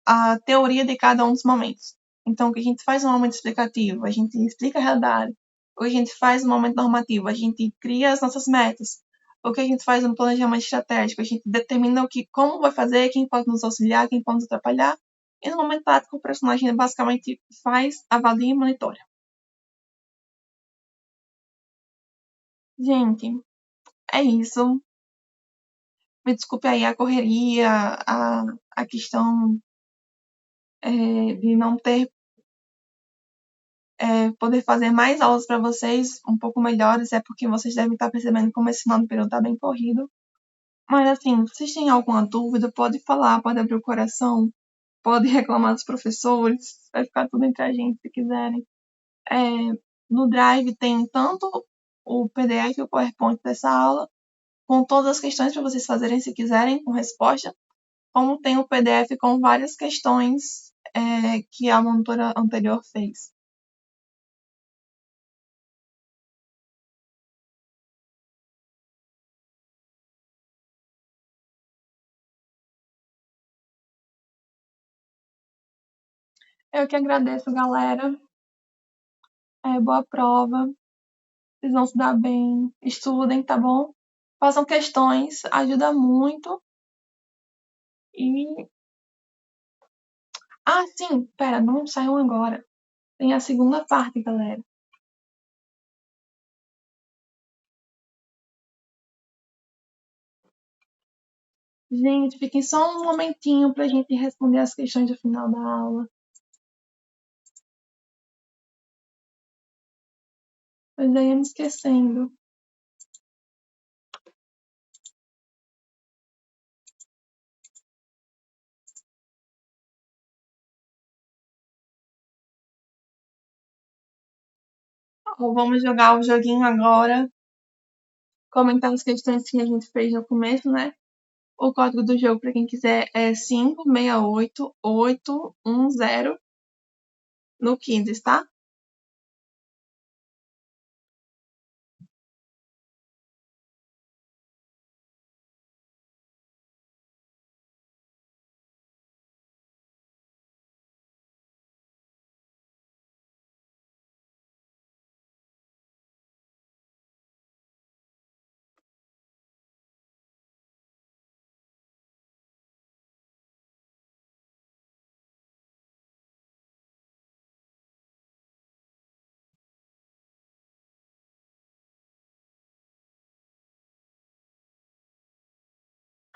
a teoria de cada um dos momentos. Então, o que a gente faz no momento explicativo? A gente explica a realidade. O que a gente faz no momento normativo? A gente cria as nossas metas. O que a gente faz no planejamento estratégico? A gente determina como vai fazer, quem pode nos auxiliar, quem pode nos atrapalhar. E no momento tático, o personagem basicamente faz, avalia e monitora. Gente, é isso. Me desculpe aí a correria, a questão de não ter poder fazer mais aulas para vocês um pouco melhores, é porque vocês devem estar percebendo como esse final do período está bem corrido. Mas assim, se vocês têm alguma dúvida, pode falar, pode abrir o coração, pode reclamar dos professores, vai ficar tudo entre a gente se quiserem. No Drive tem tanto o PDF e o PowerPoint dessa aula, com todas as questões para vocês fazerem se quiserem, com resposta, como tem o PDF com várias questões que a monitora anterior fez. Eu que agradeço, galera. Boa prova. Vocês vão se dar bem. Estudem, tá bom? Façam questões, ajuda muito. E. Ah, sim, pera, não saiam agora. Tem a segunda parte, galera. Gente, fiquem só um momentinho pra gente responder as questões do final da aula. Eu já ia me esquecendo. Vamos jogar o joguinho agora. Comentar as questões que a gente fez no começo, né? O código do jogo, para quem quiser, é 568810 no Kindle, tá?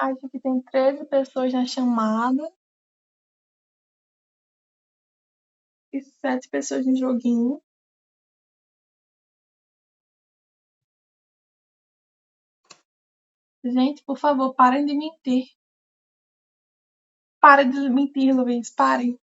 Acho que tem 13 pessoas na chamada e 7 pessoas no joguinho. Gente, por favor, parem de mentir. Parem de mentir, Luiz, parem.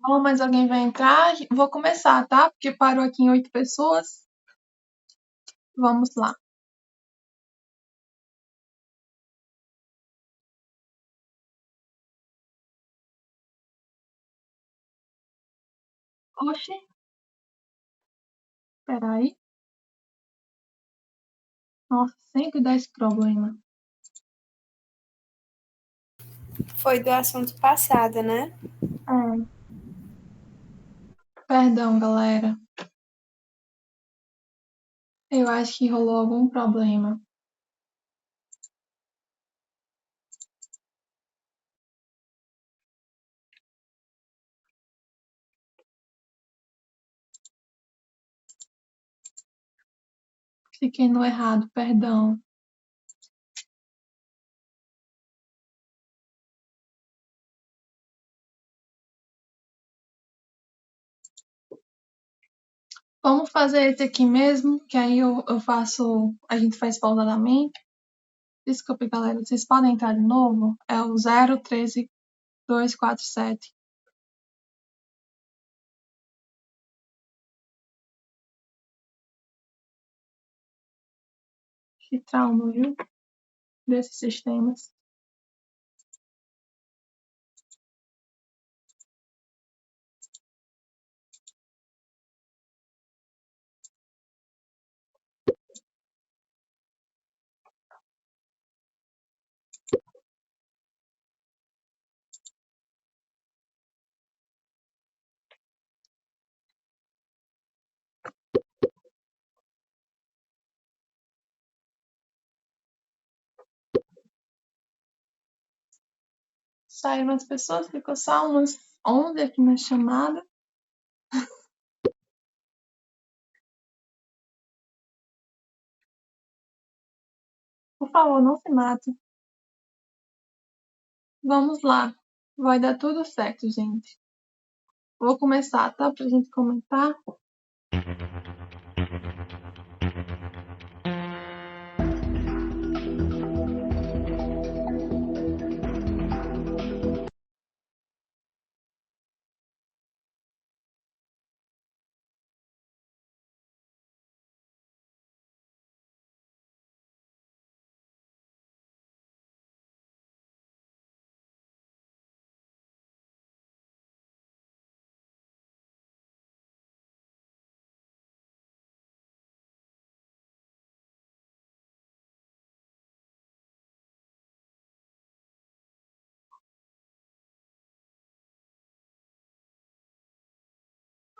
Bom, mas alguém vai entrar? Vou começar, tá? Porque parou aqui em 8 pessoas. Vamos lá. Oxi. Peraí. Nossa, sempre dá esse problema. Foi do assunto passado, né? Perdão, galera. Eu acho que rolou algum problema. Cliquei no errado, perdão. Vamos fazer esse aqui mesmo, que aí eu faço. A gente faz pausadamente. Desculpe, galera. Vocês podem entrar de novo? É o 013247. Que trauma, viu? Desses sistemas. Saíram as pessoas, ficou só umas 11 aqui na chamada. Por favor, não se mate. Vamos lá. Vai dar tudo certo, gente. Vou começar, tá? Pra gente comentar.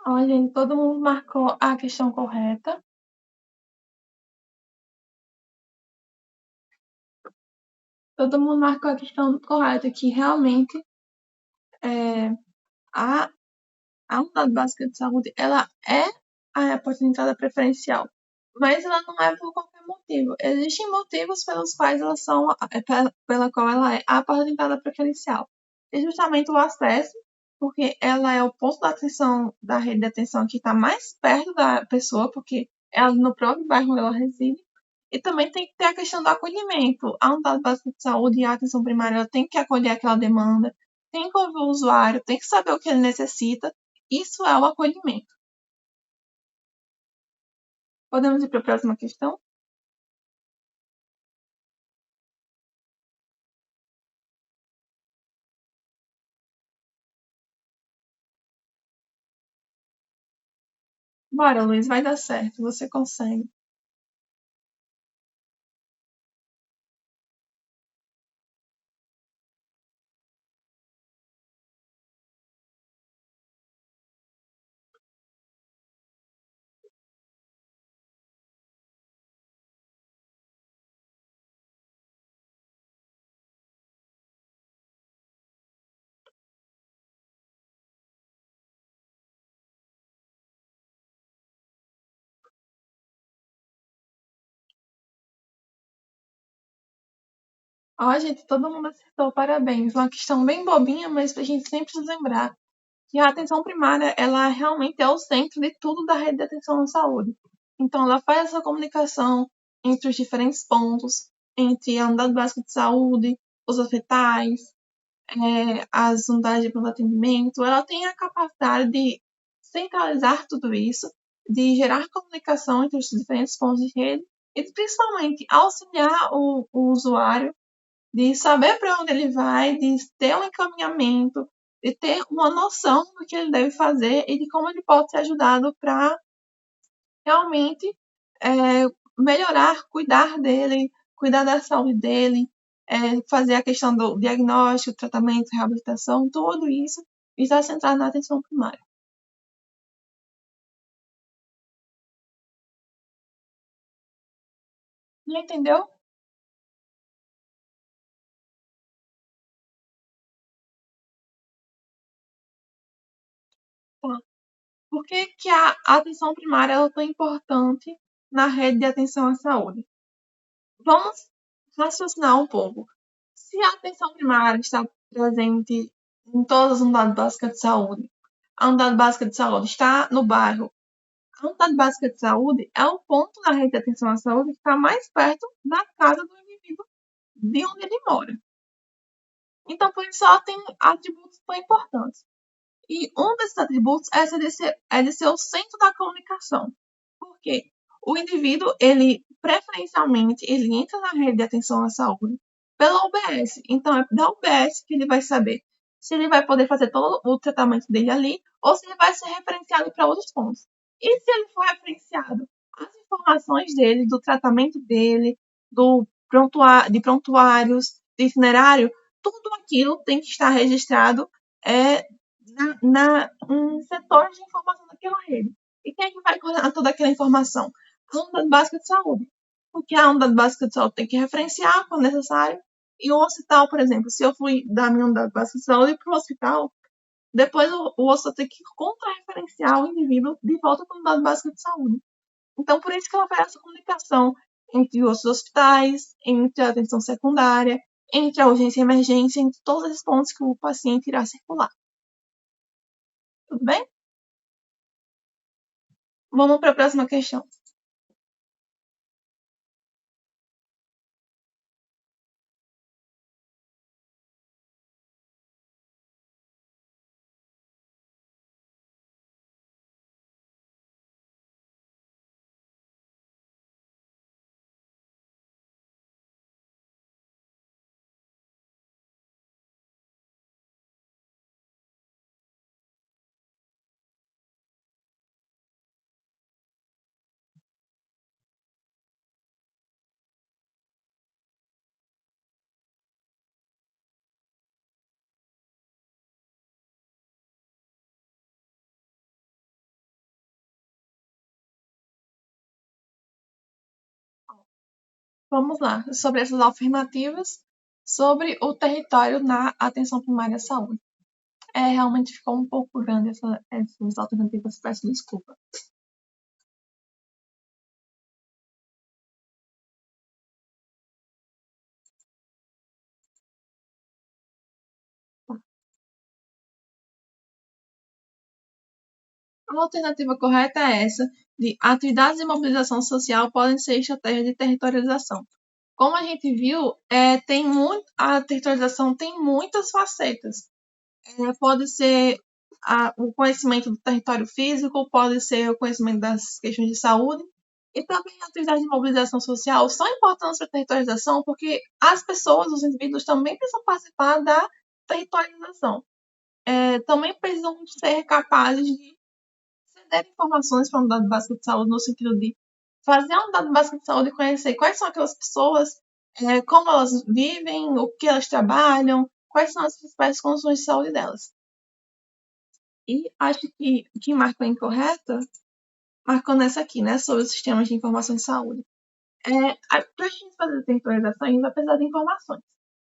Ó, gente, todo mundo marcou a questão correta. Todo mundo marcou a questão correta, que realmente a unidade básica de saúde, ela é a porta de entrada preferencial, mas ela não é por qualquer motivo. Existem motivos pelos quais pela qual ela é a porta de entrada preferencial. É justamente o acesso, porque ela é o ponto de atenção da rede de atenção que está mais perto da pessoa, porque é ali no próprio bairro onde ela reside. E também tem que ter a questão do acolhimento. A unidade básica de saúde e a atenção primária ela tem que acolher aquela demanda, tem que ouvir o usuário, tem que saber o que ele necessita. Isso é o acolhimento. Podemos ir para a próxima questão? Bora, Luiz, vai dar certo, você consegue. Ó, gente, todo mundo acertou, parabéns. Uma questão bem bobinha, mas a gente sempre precisa lembrar que a atenção primária, ela realmente é o centro de tudo da rede de atenção à saúde. Então, ela faz essa comunicação entre os diferentes pontos, entre a unidade básica de saúde, os hospitais, as unidades de pronto atendimento. Ela tem a capacidade de centralizar tudo isso, de gerar comunicação entre os diferentes pontos de rede e, principalmente, auxiliar o usuário de saber para onde ele vai, de ter um encaminhamento, de ter uma noção do que ele deve fazer e de como ele pode ser ajudado para realmente melhorar, cuidar dele, cuidar da saúde dele, fazer a questão do diagnóstico, tratamento, reabilitação, tudo isso está centrado na atenção primária. Não entendeu? Tá. Por que a atenção primária é tão importante na rede de atenção à saúde. Vamos raciocinar um pouco. Se a atenção primária está presente em todas as unidades básicas de saúde, a unidade básica de saúde está no bairro, a unidade básica de saúde é o ponto da rede de atenção à saúde que está mais perto da casa do indivíduo de onde ele mora. Então, por isso, ela tem atributos tão importantes. E um desses atributos é de ser o centro da comunicação. Porque o indivíduo, ele preferencialmente, ele entra na rede de atenção à saúde pela UBS. Então, é da UBS que ele vai saber se ele vai poder fazer todo o tratamento dele ali ou se ele vai ser referenciado para outros pontos. E se ele for referenciado, as informações dele, do tratamento dele, de prontuários, de itinerário, tudo aquilo tem que estar registrado em setores de informação daquela rede. E quem é que vai coordenar toda aquela informação? A unidade básica de saúde. Porque a unidade básica de saúde tem que referenciar quando necessário. E o hospital, por exemplo, se eu fui da minha unidade básica de saúde para o hospital, depois o hospital tem que contra-referenciar o indivíduo de volta para a unidade básica de saúde. Então, por isso que ela faz essa comunicação entre os hospitais, entre a atenção secundária, entre a urgência e a emergência, entre todos esses pontos que o paciente irá circular. Tudo bem? Vamos para a próxima questão. Vamos lá, sobre essas afirmativas sobre o território na atenção primária à saúde. Realmente ficou um pouco grande essas alternativas, peço desculpa. A alternativa correta é essa, de atividades de mobilização social podem ser estratégias de territorialização. Como a gente viu, a territorialização tem muitas facetas. Pode ser o conhecimento do território físico, pode ser o conhecimento das questões de saúde, e também atividades de mobilização social são importantes para a territorialização porque as pessoas, os indivíduos, também precisam participar da territorialização. Também precisam ser capazes de ceder informações para a unidade básica de saúde no sentido de fazer a unidade básica de saúde e conhecer quais são aquelas pessoas, como elas vivem, o que elas trabalham, quais são as principais condições de saúde delas. E acho que quem marcou incorreta, marcou nessa aqui, né, sobre os sistemas de informação de saúde. Para a gente fazer a territorialização, a gente vai precisar de informações.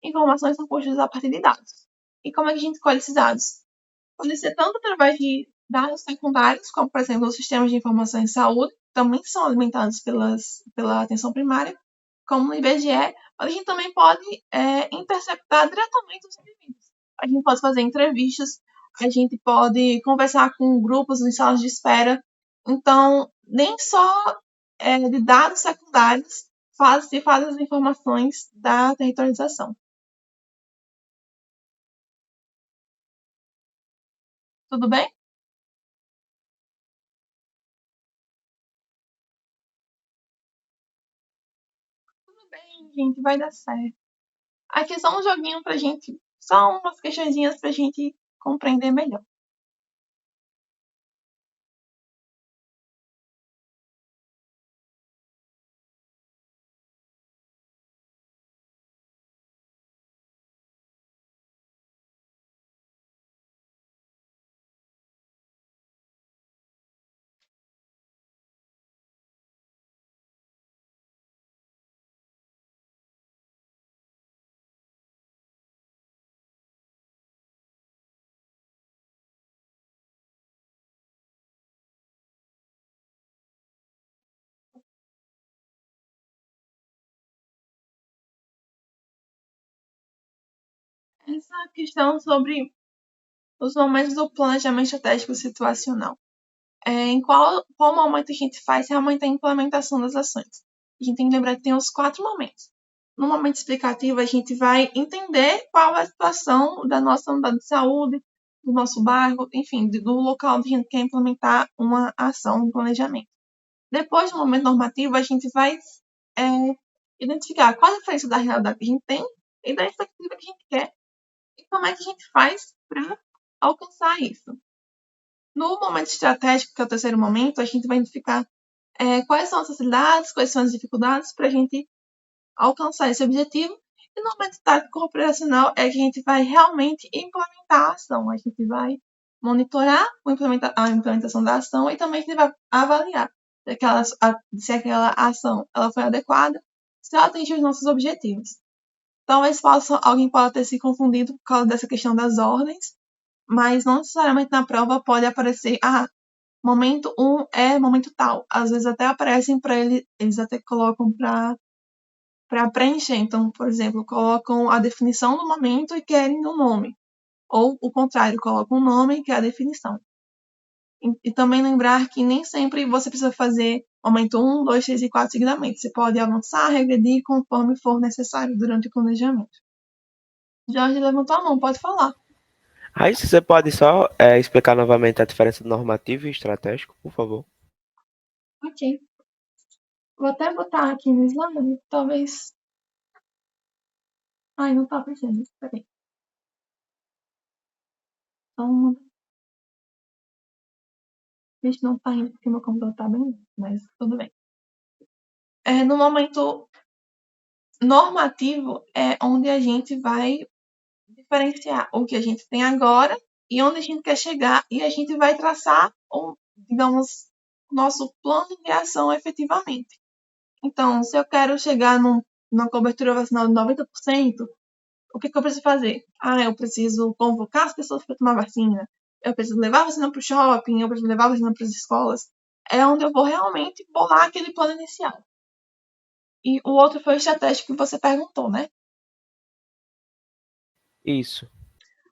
Informações são construídas a partir de dados. E como é que a gente colhe esses dados? Pode ser tanto através de dados secundários, como, por exemplo, os sistemas de informação em saúde, que também são alimentados pela atenção primária, como no IBGE, mas a gente também pode interceptar diretamente os indivíduos. A gente pode fazer entrevistas, a gente pode conversar com grupos em salas de espera. Então, nem só de dados secundários se fazem as informações da territorialização. Tudo bem? Tudo bem, gente, vai dar certo. Aqui é só um joguinho pra gente, só umas questõezinhas pra gente compreender melhor. essa questão sobre os momentos do planejamento estratégico situacional. Em qual momento a gente faz realmente a implementação das ações? A gente tem que lembrar que tem os 4 momentos. No momento explicativo, a gente vai entender qual é a situação da nossa unidade de saúde, do nosso bairro, enfim, do local onde a gente quer implementar uma ação, um planejamento. Depois, no momento normativo, a gente vai identificar qual a referência da realidade que a gente tem e da expectativa que a gente quer e como é que a gente faz para alcançar isso. No momento estratégico, que é o terceiro momento, a gente vai identificar quais são as facilidades, quais são as dificuldades para a gente alcançar esse objetivo. E no momento tático operacional é que a gente vai realmente implementar a ação. A gente vai monitorar a implementação da ação e também a gente vai avaliar se aquela ação ela foi adequada, se ela atingiu os nossos objetivos. Talvez alguém possa ter se confundido por causa dessa questão das ordens, mas não necessariamente na prova pode aparecer, momento 1 é momento tal. Às vezes até aparecem para eles até colocam para preencher. Então, por exemplo, colocam a definição do momento e querem um nome. Ou o contrário, colocam um nome que é a definição. E também lembrar que nem sempre você precisa fazer momento 1, 2, 3 e 4 seguidamente. Você pode avançar, regredir conforme for necessário durante o planejamento. Jorge levantou a mão, pode falar. Aí você pode só explicar novamente a diferença do normativo e estratégico, por favor? Ok. Vou até botar aqui no slide, talvez. Ai, não tá aparecendo. Peraí. Então, Vixe, não tá indo porque meu computador tá bem, mas tudo bem. No momento normativo é onde a gente vai diferenciar o que a gente tem agora e onde a gente quer chegar e a gente vai traçar, digamos, nosso plano de ação efetivamente. Então, se eu quero chegar numa cobertura vacinal de 90%, o que eu preciso fazer? Eu preciso convocar as pessoas para tomar vacina. Eu preciso levar a vacina para o shopping, eu preciso levar a vacina para as escolas. É onde eu vou realmente bolar aquele plano inicial. E o outro foi o estratégico que você perguntou, né? Isso.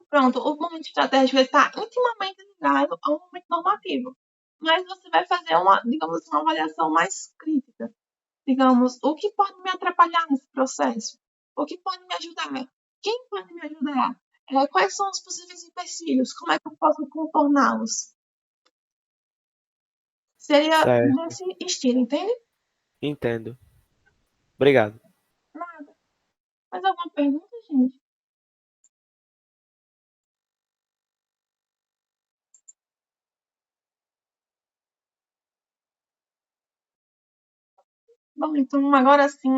Pronto, o momento estratégico está intimamente ligado ao momento normativo. Mas você vai fazer digamos assim, uma avaliação mais crítica. Digamos, o que pode me atrapalhar nesse processo? O que pode me ajudar? Quem pode me ajudar? Quais são os possíveis empecilhos? Como é que eu posso contorná-los? Seria Certo. nesse estilo, entende? Entendo. Obrigado. Nada. Mais alguma pergunta, gente? Bom, então agora sim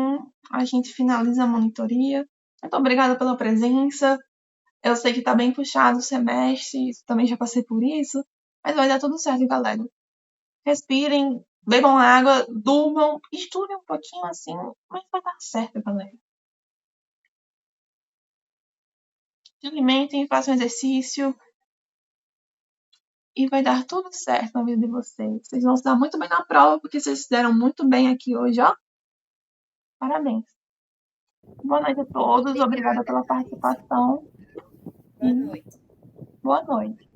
a gente finaliza a monitoria. Muito obrigada pela presença. Eu sei que tá bem puxado o semestre, também já passei por isso, mas vai dar tudo certo, galera. Respirem, bebam água, durmam, estudem um pouquinho assim, mas vai dar certo, galera. Se alimentem, façam exercício e vai dar tudo certo na vida de vocês. Vocês vão se dar muito bem na prova, porque vocês se deram muito bem aqui hoje, ó. Parabéns. Boa noite a todos, obrigada pela participação. Boa noite. Boa noite.